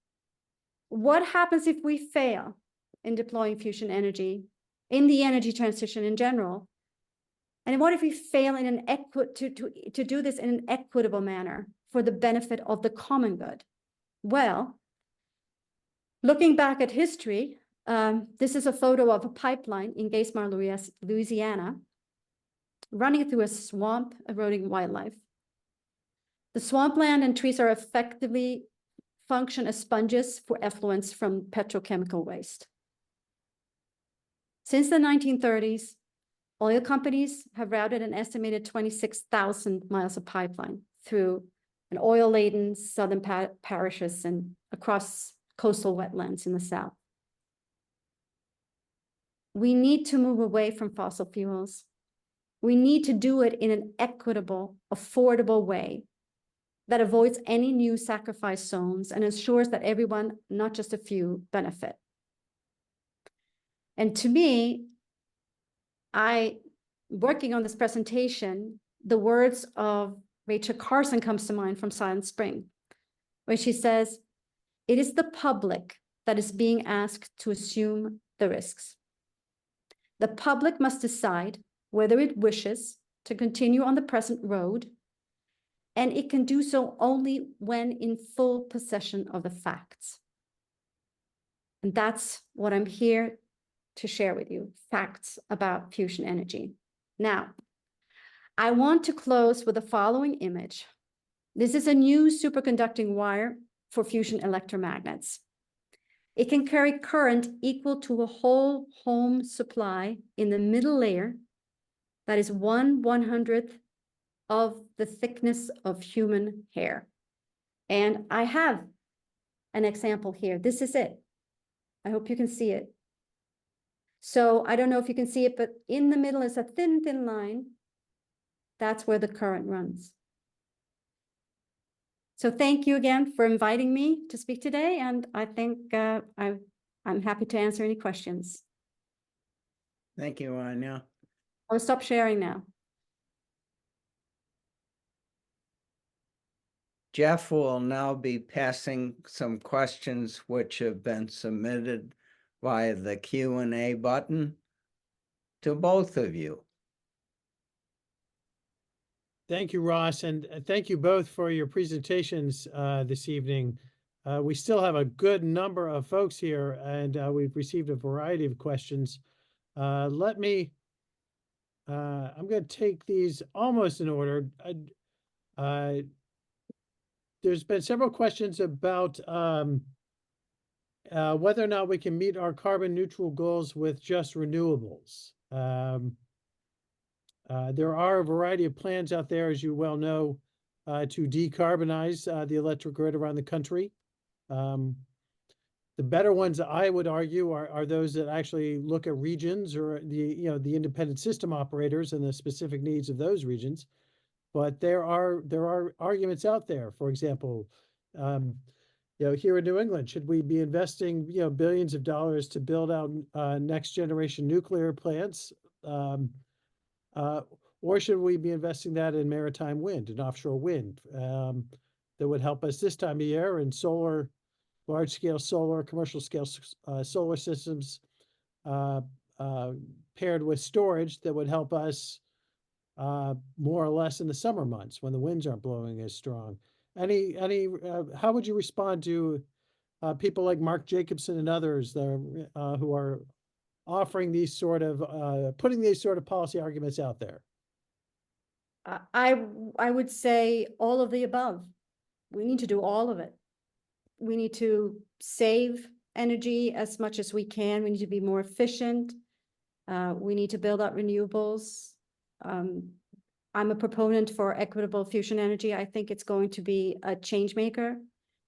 What happens if we fail in deploying fusion energy, in the energy transition in general? And what if we fail in an to do this in an equitable manner for the benefit of the common good? Well, looking back at history, this is a photo of a pipeline in Geismar, Louisiana, running through a swamp, eroding wildlife. The swampland and trees are effectively function as sponges for effluents from petrochemical waste. Since the 1930s, oil companies have routed an estimated 26,000 miles of pipeline through an oil-laden southern parishes and across coastal wetlands in the south. We need to move away from fossil fuels. We need to do it in an equitable, affordable way that avoids any new sacrifice zones and ensures that everyone, not just a few, benefit. And to me, working on this presentation, the words of Rachel Carson comes to mind from Silent Spring, where she says, "It is the public that is being asked to assume the risks. The public must decide whether it wishes to continue on the present road, and it can do so only when in full possession of the facts." And that's what I'm here to share with you, facts about fusion energy. Now, I want to close with the following image. This is a new superconducting wire for fusion electromagnets. It can carry current equal to a whole home supply in the middle layer that is 1/100th of the thickness of human hair. And I have an example here. This is it. I hope you can see it. So I don't know if you can see it, but in the middle is a thin, thin line. That's where the current runs. So thank you again for inviting me to speak today. And I think I'm happy to answer any questions. Thank you, Anya. I'll stop sharing now. Jeff will now be passing some questions which have been submitted via the Q&A button to both of you. Thank you, Ross, and thank you both for your presentations this evening. We still have a good number of folks here, and we've received a variety of questions. I'm going to take these almost in order. There's been several questions about whether or not we can meet our carbon neutral goals with just renewables. There are a variety of plans out there, as you well know, to decarbonize the electric grid around the country. The better ones, I would argue, are those that actually look at regions or the independent system operators and the specific needs of those regions. But there are arguments out there. For example, here in New England, should we be investing, billions of dollars to build out, next generation nuclear plants? Uh, or should we be investing that in maritime wind and offshore wind, that would help us this time of year, and solar, large scale solar, commercial scale, solar systems, uh, paired with storage that would help us, more or less in the summer months when the winds aren't blowing as strong. How would you respond to, people like Mark Jacobson and others that are, who are offering these sort of, putting these sort of policy arguments out there? I would say all of the above. We need to do all of it. We need to save energy as much as we can. We need to be more efficient. We need to build up renewables. I'm a proponent for equitable fusion energy. I think it's going to be a change maker.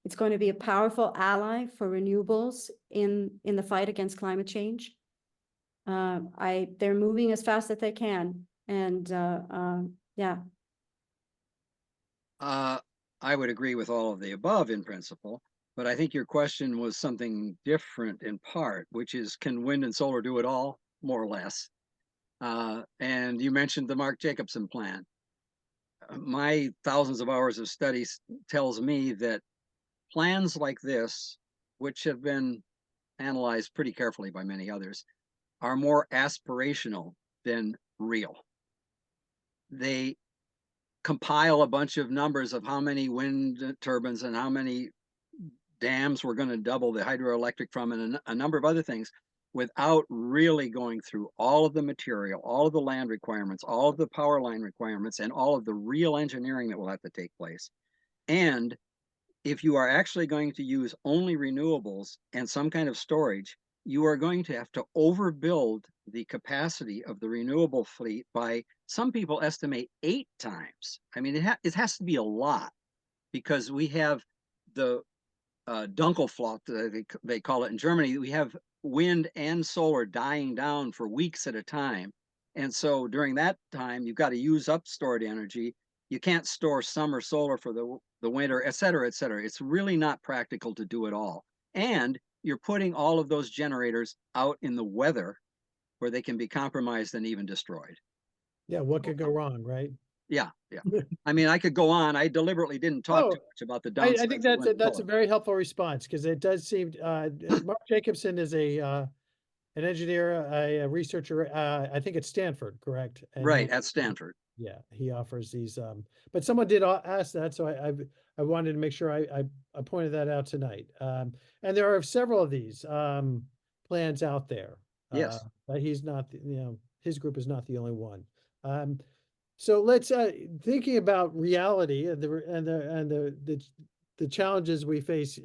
It's going to be a powerful ally for renewables in the fight against climate change. They're moving as fast as they can, and yeah. I would agree with all of the above in principle, but I think your question was something different in part, which is, can wind and solar do it all, more or less? And you mentioned the Mark Jacobson plan. My thousands of hours of studies tells me that plans like this, which have been analyzed pretty carefully by many others, are more aspirational than real. They compile a bunch of numbers of how many wind turbines and how many dams we're going to double the hydroelectric from, and a number of other things, without really going through all of the material, all of the land requirements, all of the power line requirements, and all of the real engineering that will have to take place. And if you are actually going to use only renewables and some kind of storage, you are going to have to overbuild the capacity of the renewable fleet by, some people estimate, 8 times. I mean, it has to be a lot, because we have the Dunkelflaut, they call it in Germany. We have wind and solar dying down for weeks at a time. And so during that time, you've got to use up stored energy. You can't store summer solar for the winter, et cetera, et cetera. It's really not practical to do it all. And you're putting all of those generators out in the weather where they can be compromised and even destroyed. Yeah, what could go wrong, right? Yeah. I mean, I could go on. I deliberately didn't talk too much about the downsides. I think that's a very helpful response, because it does seem, Mark Jacobson is an engineer, a researcher, I think at Stanford, correct? And right, at Stanford. Yeah, he offers these, but someone did ask that, so I wanted to make sure I pointed that out tonight. And there are several of these plans out there. Yes. But he's not, his group is not the only one. So let's thinking about reality and the challenges we face.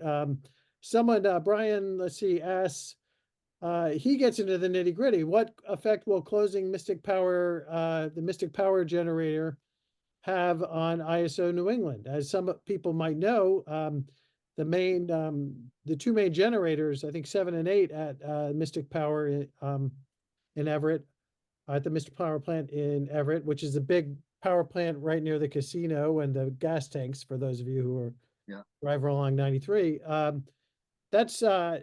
Someone, Brian, let's see, asks, he gets into the nitty gritty. What effect will closing Mystic Power, the Mystic Power generator, have on ISO New England? As some people might know, the 2 main generators, I think 7 and 8 at Mystic Power in Everett, at the Mystic Power plant in Everett, which is a big power plant right near the casino and the gas tanks, for those of you who are driving along 93. That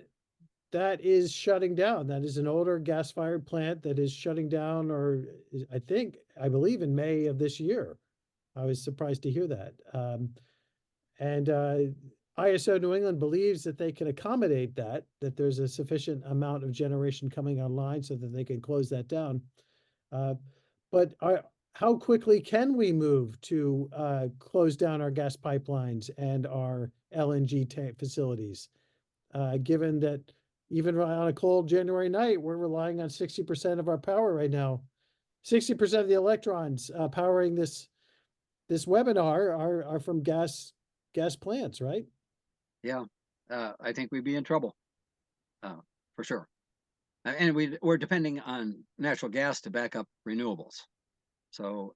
is shutting down. That is an older gas-fired plant that is shutting down, or I believe in May of this year. I was surprised to hear that. And ISO New England believes that they can accommodate that there's a sufficient amount of generation coming online so that they can close that down. But how quickly can we move to close down our gas pipelines and our LNG tank facilities, given that even on a cold January night, we're relying on 60% of our power right now. 60% of the electrons powering this webinar are from gas plants, right? Yeah, I think we'd be in trouble, for sure. And we're depending on natural gas to back up renewables. So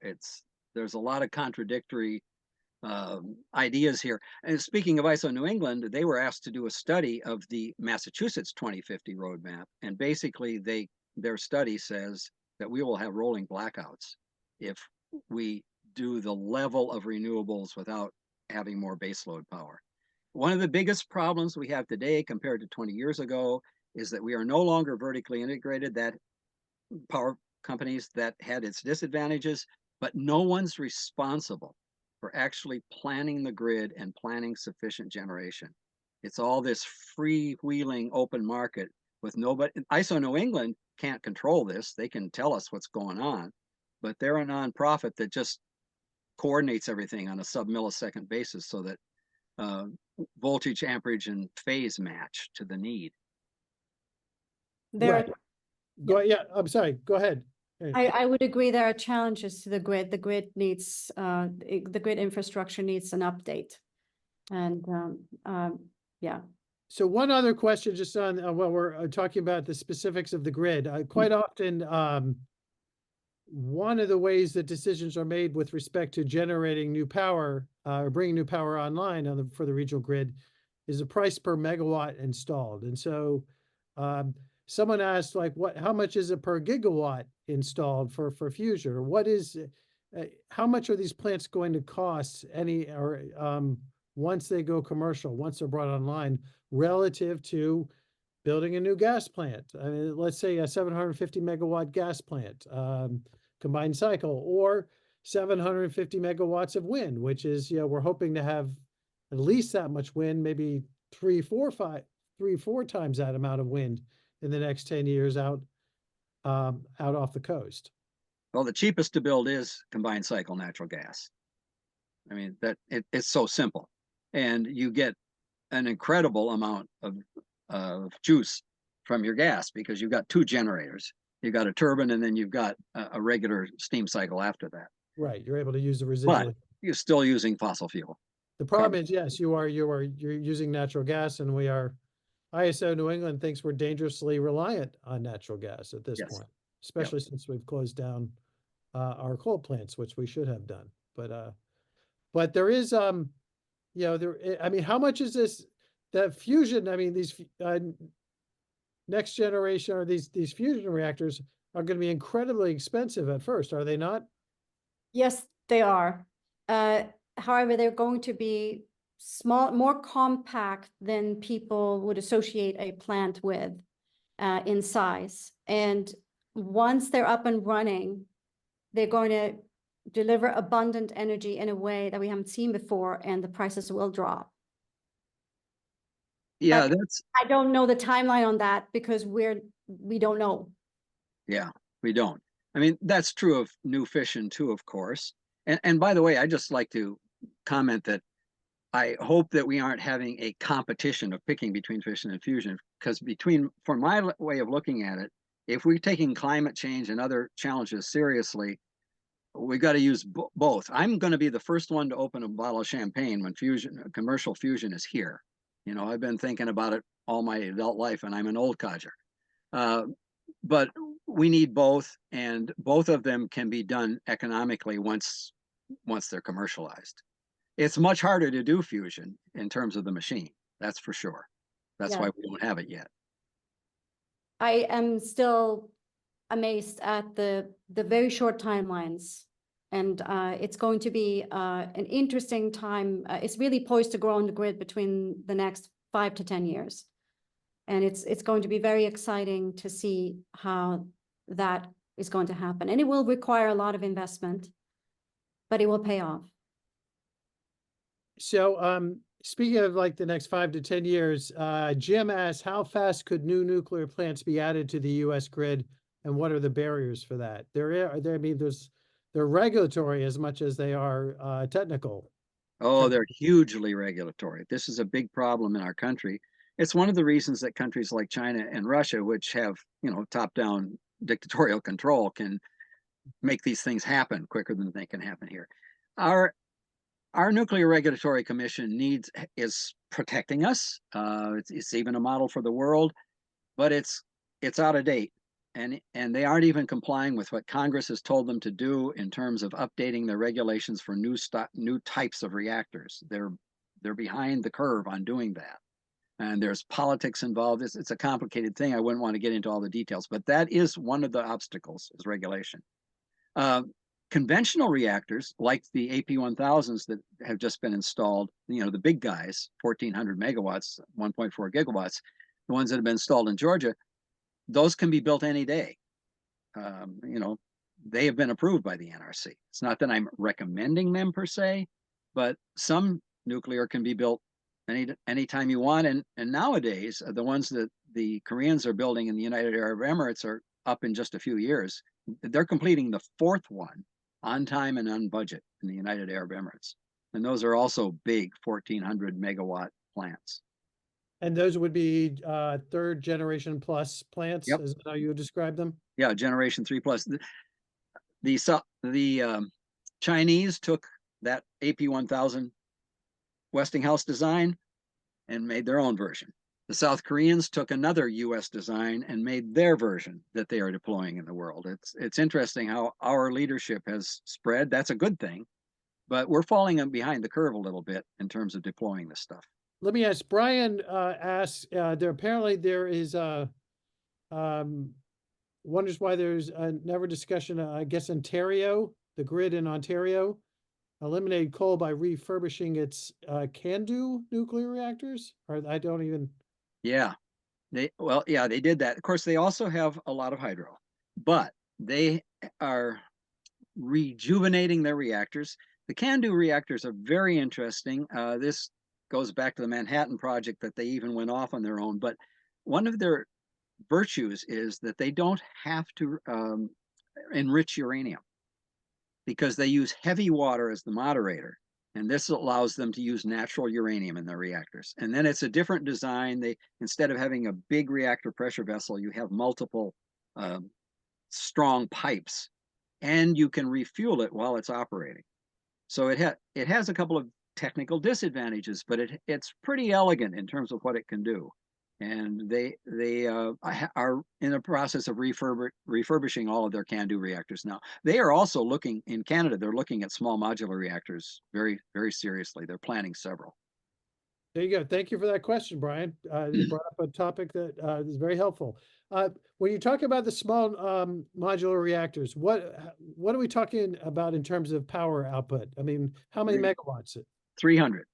there's a lot of contradictory ideas here. And speaking of ISO New England, they were asked to do a study of the Massachusetts 2050 roadmap. And basically their study says that we will have rolling blackouts if we do the level of renewables without having more baseload power. one of the biggest problems we have today compared to 20 years ago is that we are no longer vertically integrated. That power companies, that had its disadvantages, but no one's responsible for actually planning the grid and planning sufficient generation. It's all this freewheeling open market with nobody. ISO New England can't control this. They can tell us what's going on, but they're a nonprofit that just coordinates everything on a sub-millisecond basis so that voltage, amperage, and phase match to the need. There, Right. Go, yeah, I'm sorry, go ahead. I would agree there are challenges to the grid. The grid needs, the grid infrastructure needs an update. And, yeah. So one other question just on while we're talking about the specifics of the grid. Quite often, one of the ways that decisions are made with respect to generating new power or bringing new power online on for the regional grid is the price per megawatt installed. And so someone asked, like, how much is it per gigawatt installed for Fusion? Or what is, how much are these plants going to cost once they go commercial, once they're brought online, relative to building a new gas plant? I mean, let's say a 750 megawatt gas plant, combined cycle, or 750 megawatts of wind, which is, we're hoping to have at least that much wind, maybe 3-4 times that amount of wind in the next 10 years out off the coast. Well, the cheapest to build is combined cycle natural gas. I mean, it's so simple, and you get an incredible amount of juice from your gas because you've got two generators. You've got a turbine, and then you've got a regular steam cycle after that. Right, you're able to use the residual. But you're still using fossil fuel. The problem is, yes, you're using natural gas, and ISO New England thinks we're dangerously reliant on natural gas at this point, especially since we've closed down our coal plants, which we should have done. But there is, I mean, how much is this, that fusion? I mean, these next generation or these fusion reactors are going to be incredibly expensive at first, are they not? Yes, they are. However, they're going to be small, more compact than people would associate a plant with in size. And once they're up and running, they're going to deliver abundant energy in a way that we haven't seen before, and the prices will drop. Yeah, But I don't know the timeline on that because we don't know. Yeah, we don't. I mean, that's true of new fission too, of course. And by the way, I just like to comment that I hope that we aren't having a competition of picking between fission and fusion, because for my way of looking at it, if we're taking climate change and other challenges seriously, we got to use both. I'm going to be the first one to open a bottle of champagne when commercial fusion is here. I've been thinking about it all my adult life, and I'm an old codger. But we need both, and both of them can be done economically once they're commercialized. It's much harder to do fusion in terms of the machine, that's for sure. That's why we don't have it yet. I am still amazed at the very short timelines, and it's going to be an interesting time. It's really poised to grow on the grid between the next 5 to 10 years, and it's going to be very exciting to see how that is going to happen. And it will require a lot of investment, but it will pay off. So speaking of like the next 5 to 10 years, Jim asked, how fast could new nuclear plants be added to the US grid, and what are the barriers for that? They're regulatory as much as they are technical. Oh, they're hugely regulatory. This is a big problem in our country. It's one of the reasons that countries like China and Russia, which have, top-down dictatorial control, can make these things happen quicker than they can happen here. Our Nuclear Regulatory Commission is protecting us. It's even a model for the world, but it's out of date, and they aren't even complying with what Congress has told them to do in terms of updating their regulations for new types of reactors. They're behind the curve on doing that, and there's politics involved. It's a complicated thing. I wouldn't want to get into all the details, but that is one of the obstacles, is regulation. conventional reactors like the AP1000s that have just been installed, you know, the big guys, 1400 megawatts, 1.4 gigawatts, the ones that have been installed in Georgia, those can be built any day. You know, they have been approved by the NRC. It's not that I'm recommending them per se, but some nuclear can be built anytime you want. And nowadays, the ones that the Koreans are building in the United Arab Emirates are up in just a few years. They're completing the fourth one on time and on budget in the United Arab Emirates. And those are also big 1400 megawatt plants. And those would be third generation plus plants, Yep. is that how you would describe them? Yeah, generation 3+. The Chinese took that AP1000 Westinghouse design and made their own version. The South Koreans took another US design and made their version that they are deploying in the world. It's interesting how our leadership has spread. That's a good thing, but we're falling behind the curve a little bit in terms of deploying this stuff. Let me ask, Brian asks, there is wonders why there's never discussion, I guess Ontario, the grid in Ontario, eliminated coal by refurbishing its CANDU nuclear reactors, or I don't even. Yeah, they did that. Of course, they also have a lot of hydro, but they are rejuvenating their reactors. The CANDU reactors are very interesting. This goes back to the Manhattan Project that they even went off on their own. But one of their virtues is that they don't have to enrich uranium because they use heavy water as the moderator. And this allows them to use natural uranium in their reactors. And then it's a different design. They, instead of having a big reactor pressure vessel, you have multiple strong pipes, and you can refuel it while it's operating. So it has a couple of technical disadvantages, but it's pretty elegant in terms of what it can do. And they are in the process of refurbishing all of their CANDU reactors now. They are also looking, in Canada, they're looking at small modular reactors very, very seriously. They're planning several. There you go. Thank you for that question, Brian. You brought up a topic that is very helpful. When you talk about the small modular reactors, what are we talking about in terms of power output? I mean, how many megawatts? 300.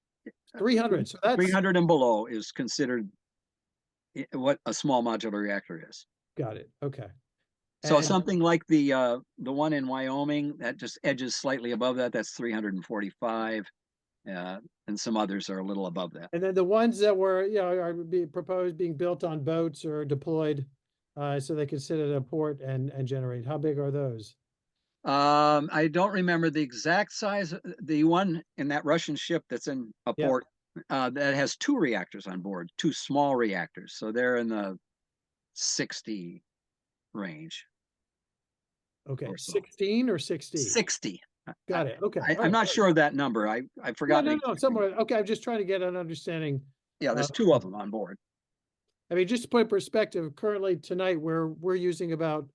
300. So that's 300 and below is considered what a small modular reactor is. got it. Okay. So And- something like the one in Wyoming that just edges slightly above that, that's 345. And some others are a little above that. And then the ones that were, are proposed being built on boats or deployed, so they can sit at a port and generate. How big are those? I don't remember the exact size. The one in that Russian ship that's in a Yep. port that has 2 reactors on board, 2 small reactors. So they're in the 60 range. Okay, Or so. 16 or 60? 60. Got it. Okay. I'm not sure of that number. I forgot. No, somewhere. Okay, I'm just trying to get an understanding. Yeah, there's 2 of them on board. I mean, just to put in perspective, currently tonight we're using about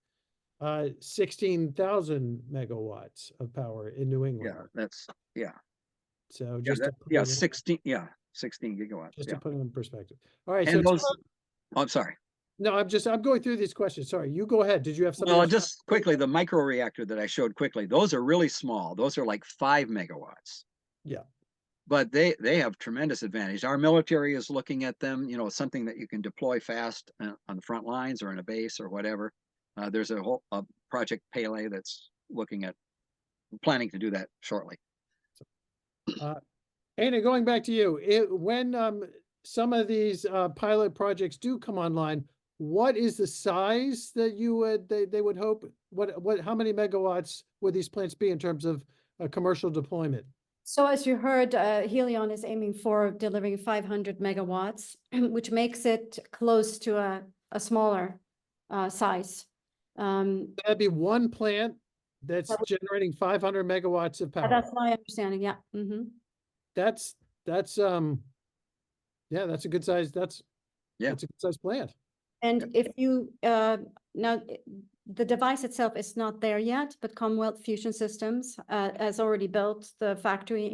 16,000 megawatts of power in New England. So just to put it in- 16 gigawatts. just Yeah. to put it in perspective. All right. And So those, I'm sorry. no, I'm going through these questions. Sorry, you go ahead. Did you have something? Well, else? just quickly, the micro reactor that I showed quickly, those are really small. Those are like 5 megawatts. Yeah. But they have tremendous advantage. Our military is looking at them, you know, something that you can deploy fast on the front lines or in a base or whatever. There's a whole project Pele that's planning to do that shortly. Ana, going back to you, when some of these pilot projects do come online, what is the size that they would hope? How many megawatts would these plants be in terms of commercial deployment? So as you heard, Helion is aiming for delivering 500 megawatts, which makes it close to a smaller size. That'd be one plant that's generating 500 megawatts of power. That's my understanding, yeah. That's yeah, that's a good size. That's a good size plant. And if you, now, the device itself is not there yet, but Commonwealth Fusion Systems has already built the factory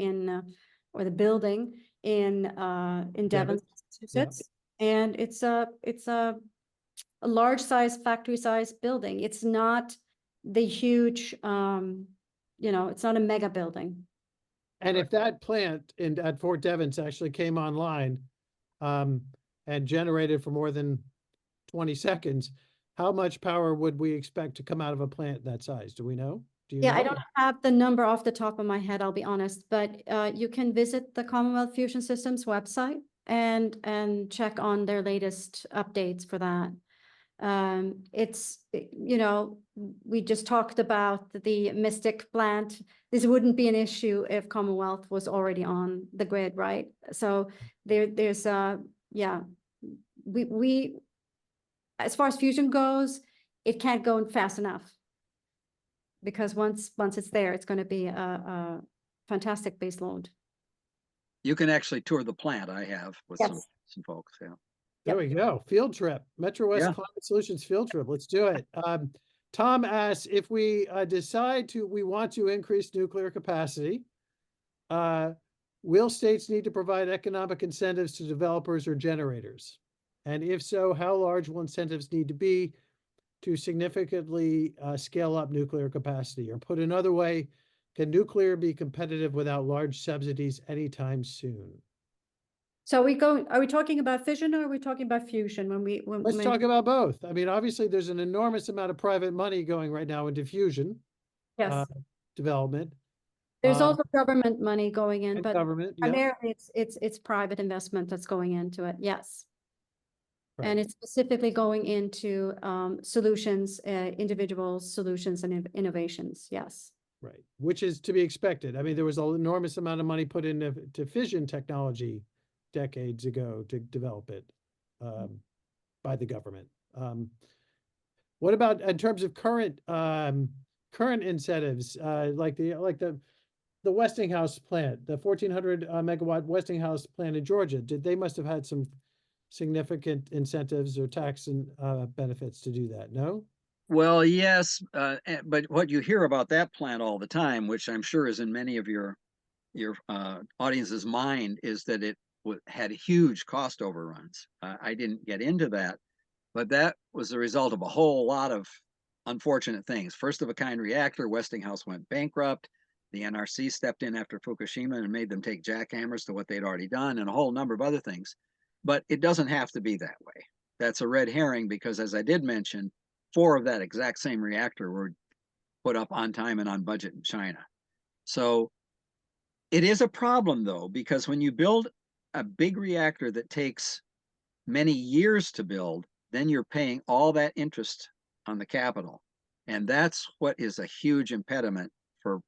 or the building in Devon, Massachusetts. And it's a large size, factory size building. It's not the huge you know, it's not a mega building. And if that plant at Fort Devens actually came online, and generated for more than 20 seconds, how much power would we expect to come out of a plant that size? Do we know? Do you Yeah, I know? don't have the number off the top of my head, I'll be honest, but you can visit the Commonwealth Fusion Systems website and check on their latest updates for that. You know, we just talked about the Mystic plant. This wouldn't be an issue if Commonwealth was already on the grid, right? So there's yeah, we as far as fusion goes, it can't go fast enough. Because once it's there, it's going to be a fantastic base load. You can actually tour the plant. I have with some Yes. folks. Yeah. There we go. Field trip. Metro West Yeah. Climate Solutions field trip. Let's do it. Tom asks if we decide we want to increase nuclear capacity, will states need to provide economic incentives to developers or generators? And if so, how large will incentives need to be to significantly scale up nuclear capacity? Or put another way, can nuclear be competitive without large subsidies anytime soon? So are we talking about fission or are we talking about fusion Let's talk about both. I mean, obviously there's an enormous amount of private money going right now into fusion Yes, development. there's also government money going in, And but government, yeah. primarily it's private investment that's going into it, yes. Right. And it's specifically going into solutions, individual solutions and innovations, yes. Right, which is to be expected. I mean, there was an enormous amount of money put into fission technology decades ago to develop it by the government. What about in terms of current incentives, like the Westinghouse plant, the 1400 megawatt Westinghouse plant in Georgia? They must have had some significant incentives or tax and benefits to do that? No. Well, yes, but what you hear about that plant all the time, which I'm sure is in many of your audience's mind, is that it had huge cost overruns. I didn't get into that, but that was the result of a whole lot of unfortunate things. First of a kind reactor, Westinghouse went bankrupt. The NRC stepped in after Fukushima and made them take jackhammers to what they'd already done, and a whole number of other things. But it doesn't have to be that way. That's a red herring because, as I did mention, 4 of that exact same reactor were put up on time and on budget in China. So it is a problem, though, because when you build a big reactor that takes many years to build, then you're paying all that interest on the capital. And that's what is a huge impediment for,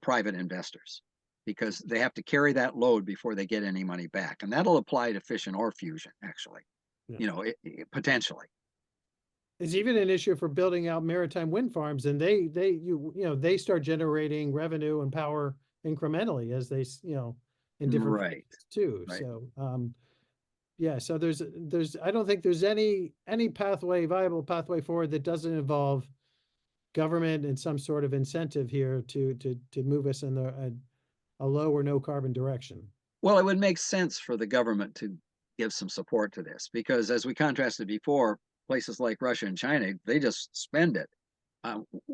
private investors, because they have to carry that load before they get any money back. And that'll apply to fission or fusion, actually, Yeah. Potentially. It's even an issue for building out maritime wind farms, and they start generating revenue and power incrementally as they, in different Right. too. Right. So, yeah, so I don't think there's any viable pathway forward that doesn't involve government and some sort of incentive here to move us in a low or no carbon direction. Well, it would make sense for the government to give some support to this, because as we contrasted before, places like Russia and China, they just spend it.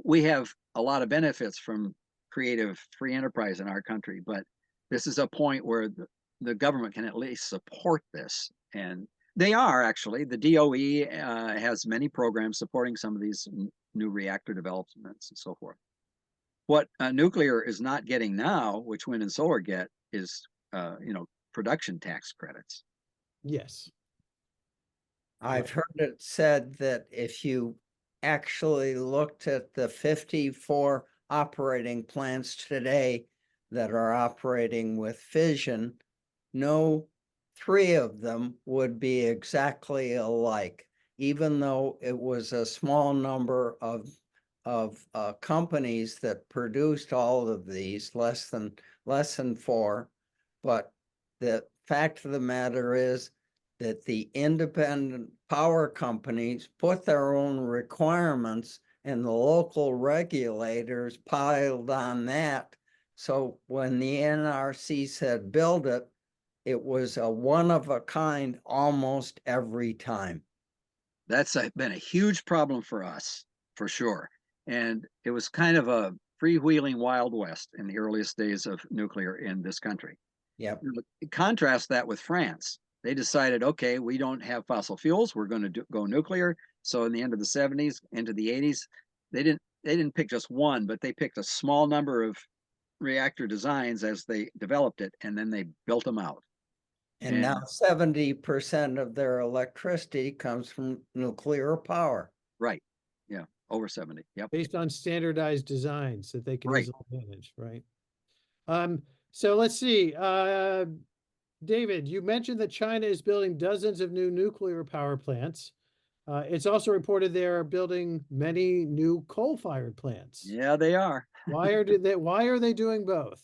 We have a lot of benefits from creative free enterprise in our country, but this is a point where the government can at least support this. And they are actually, the DOE has many programs supporting some of these new reactor developments and so forth. What nuclear is not getting now, which wind and solar get, is production tax credits. Yes. I've heard it said that if you actually looked at the 54 operating plants today that are operating with fission, no 3 of them would be exactly alike, even though it was a small number of companies that produced all of these, less than 4. But the fact of the matter is that the independent power companies put their own requirements and the local regulators piled on that. So when the NRC said build it, it was a one of a kind almost every time. That's been a huge problem for us, for sure. And it was kind of freewheeling Wild West in the earliest days of nuclear in this country. Yep. Contrast that with France. They decided, okay, we don't have fossil fuels. We're going to go nuclear. So in the end of the 70s, into the 80s, they didn't pick just one, but they picked a small number of reactor designs as they developed it, and then they built them out. And now 70% of their electricity comes from nuclear power. Right. Yeah. Over 70. Yep. Based on standardized designs that they can Right. easily manage, right? So let's see, David, you mentioned that China is building dozens of new nuclear power plants. It's also reported they are building many new coal-fired plants. Yeah, they are. Why are they doing both?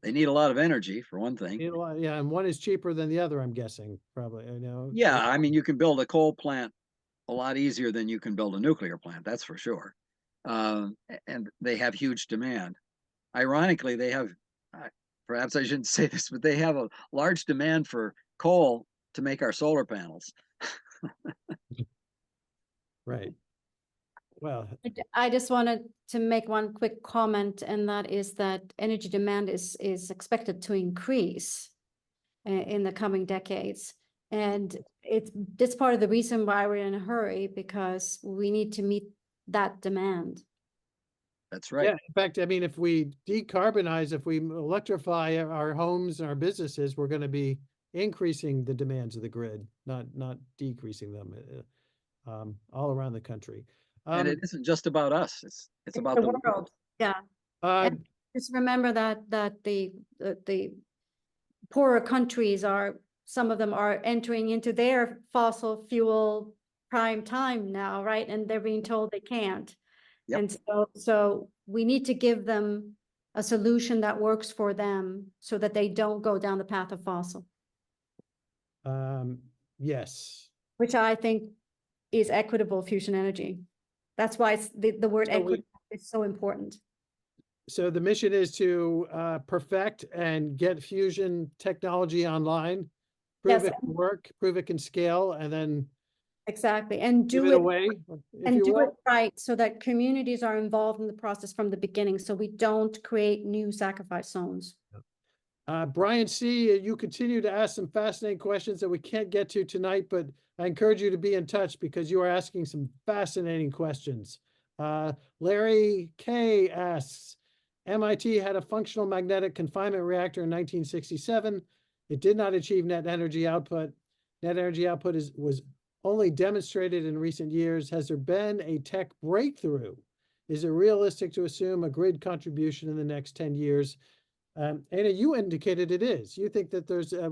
They need a lot of energy for one thing. Yeah, and one is cheaper than the other, I'm guessing, probably, I know. Yeah, I mean, you can build a coal plant a lot easier than you can build a nuclear plant, that's for sure. And they have huge demand. Ironically, they have, perhaps I shouldn't say this, but they have a large demand for coal to make our solar panels. Right. Well, I just wanted to make one quick comment, and that is that energy demand is expected to increase in the coming decades. And that's part of the reason why we're in a hurry, because we need to meet that demand. That's right. yeah, in fact, I mean, if we decarbonize, if we electrify our homes and our businesses, we're going to be increasing the demands of the grid, not decreasing them all around the country. And it isn't just about us. It's about the world. Yeah. Uh, And just remember that the poorer countries some of them are entering into their fossil fuel prime time now, right? And they're being told they can't. Yep. And so we need to give them a solution that works for them so that they don't go down the path of fossil, yes. which I think is equitable fusion energy. That's why it's the word So equity is so important. So the mission is to perfect and get fusion technology online, prove Yes, it can work, prove it can scale, and then exactly. And give do it it away, if and you do it will. right so that communities are involved in the process from the beginning, so we don't create new sacrifice zones. Brian C., you continue to ask some fascinating questions that we can't get to tonight, but I encourage you to be in touch because you are asking some fascinating questions. Larry K. asks, MIT had a functional magnetic confinement reactor in 1967. It did not achieve net energy output. Net energy output was only demonstrated in recent years. Has there been a tech breakthrough? Is it realistic to assume a grid contribution in the next 10 years? Anna, you indicated it is. You think that there's a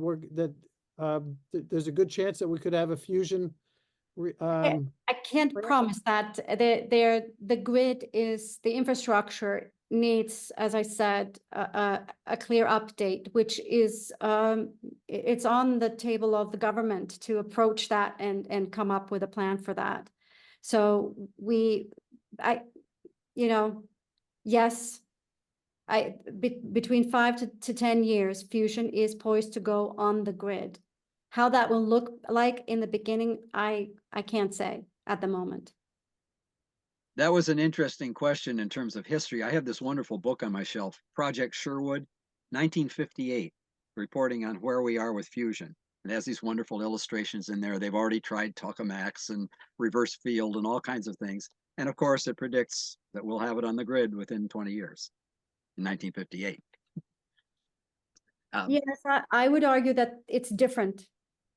good chance that we could have a fusion. I can't promise that. The grid is, the infrastructure needs, as I said, a clear update, which is it's on the table of the government to approach that and come up with a plan for that. So yes, between 5 to 10 years, fusion is poised to go on the grid. How that will look like in the beginning, I can't say at the moment. That was an interesting question in terms of history. I have this wonderful book on my shelf, Project Sherwood, 1958, reporting on where we are with fusion. It has these wonderful illustrations in there. They've already tried tokamaks and reverse field and all kinds of things. And of course, it predicts that we'll have it on the grid within 20 years, in 1958. Yes, I would argue that it's different.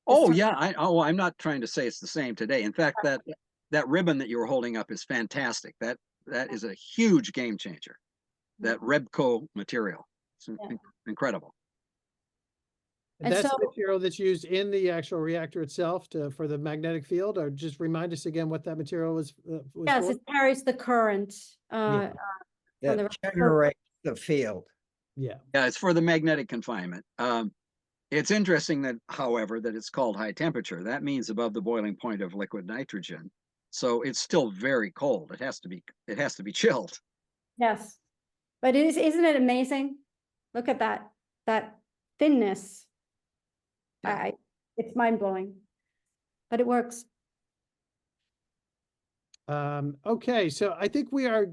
Oh yeah, I'm not trying to say it's the same today. In fact, that ribbon that you were holding up is fantastic. That is a huge game changer. That Rebco material, it's incredible. And that's the material that's used in the actual reactor itself for the magnetic field, or just remind us again what that material was Yes, for? it carries the current. That generates the field. Yeah, it's for the magnetic confinement. It's interesting that, however, that it's called high temperature. That means above the boiling point of liquid nitrogen. So it's still very cold. It has to be chilled. Yes, but isn't it amazing? Look at that thinness. Yeah. It's mind blowing, but it works. Okay, so I think we're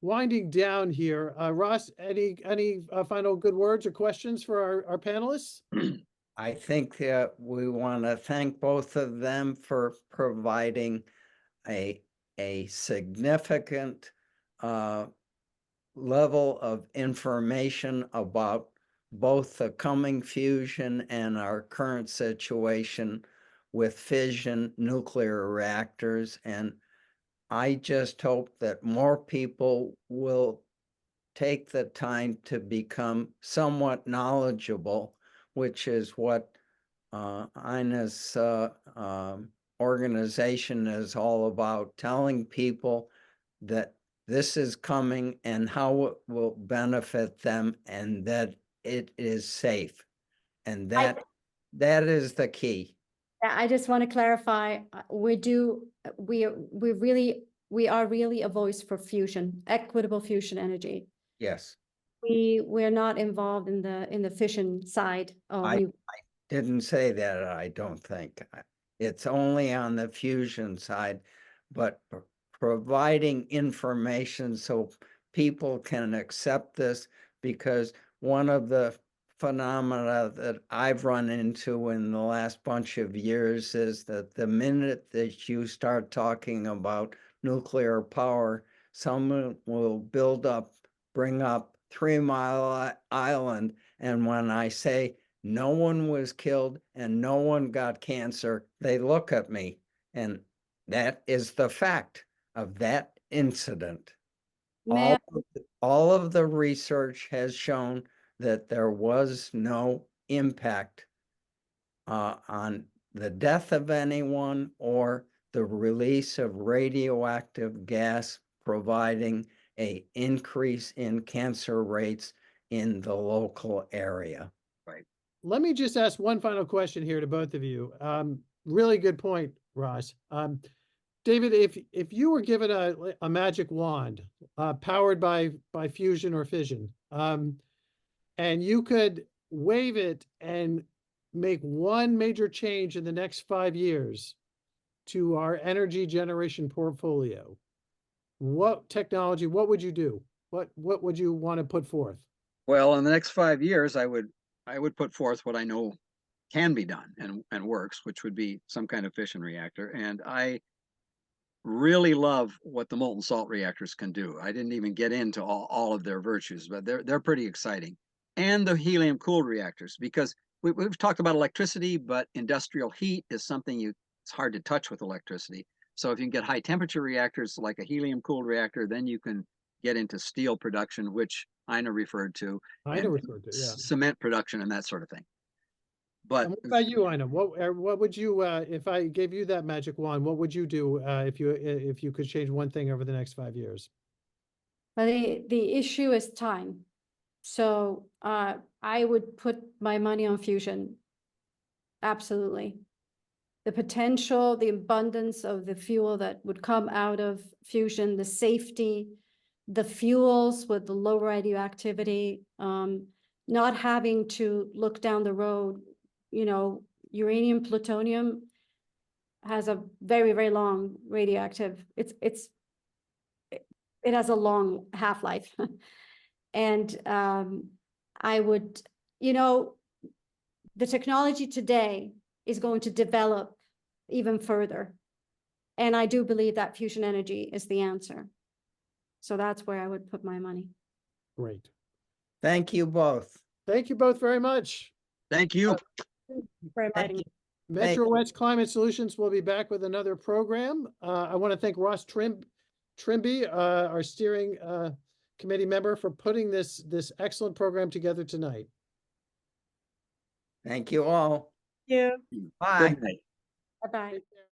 winding down here. Ross, any final good words or questions for our panelists? I think that we want to thank both of them for providing a significant level of information about both the coming fusion and our current situation with fission nuclear reactors. And I just hope that more people will take the time to become somewhat knowledgeable, which is what Ina's organization is all about, telling people that this is coming and how it will benefit them and that it is safe. And that is the key. I just want to clarify, we are really a voice for fusion, equitable fusion energy. Yes. We're not involved in the fission side. I didn't say that, I don't think. It's only on the fusion side, but providing information so people can accept this, because one of the phenomena that I've run into in the last bunch of years is that the minute that you start talking about nuclear power, someone will bring up 3 Mile Island. And when I say no one was killed and no one got cancer, they look at me, and that is the fact of that incident. All of the research has shown that there was no impact on the death of anyone or the release of radioactive gas, providing an increase in cancer rates in the local area. Let me just ask one final question here to both of you. Really good point, Ross. David, if you were given a magic wand powered by fusion or fission, and you could wave it and make one major change in the next 5 years to our energy generation portfolio, what technology, what would you do? What would you want to put forth? Well, in the next 5 years, I would put forth what I know can be done and works, which would be some kind of fission reactor. And I really love what the molten salt reactors can do. I didn't even get into all of their virtues, but they're pretty exciting. And the helium cooled reactors, because we've talked about electricity, but industrial heat is something it's hard to touch with electricity. So if you can get high temperature reactors like a helium cooled reactor, then you can get into steel production, which Ina referred to, cement production and that sort of thing. But what about you, Ina? What would you, if I gave you that magic wand, what would you do if you could change one thing over the next 5 years? But the issue is time. So I would put my money on fusion. Absolutely. The potential, the abundance of the fuel that would come out of fusion, the safety, the fuels with the low radioactivity, not having to look down the road. Uranium, plutonium has a very, very long radioactive. It has a long half-life. And I would, the technology today is going to develop even further. And I do believe that fusion energy is the answer. So that's where I would put my money. Great. Thank you both. Thank you both very much. thank you. For inviting me. Metro West Climate Solutions will be back with another program. I want to thank Ross Trimby, our steering committee member, for putting this excellent program together tonight. Thank you all. Thank you. Bye. Good night. Bye-bye. Take care.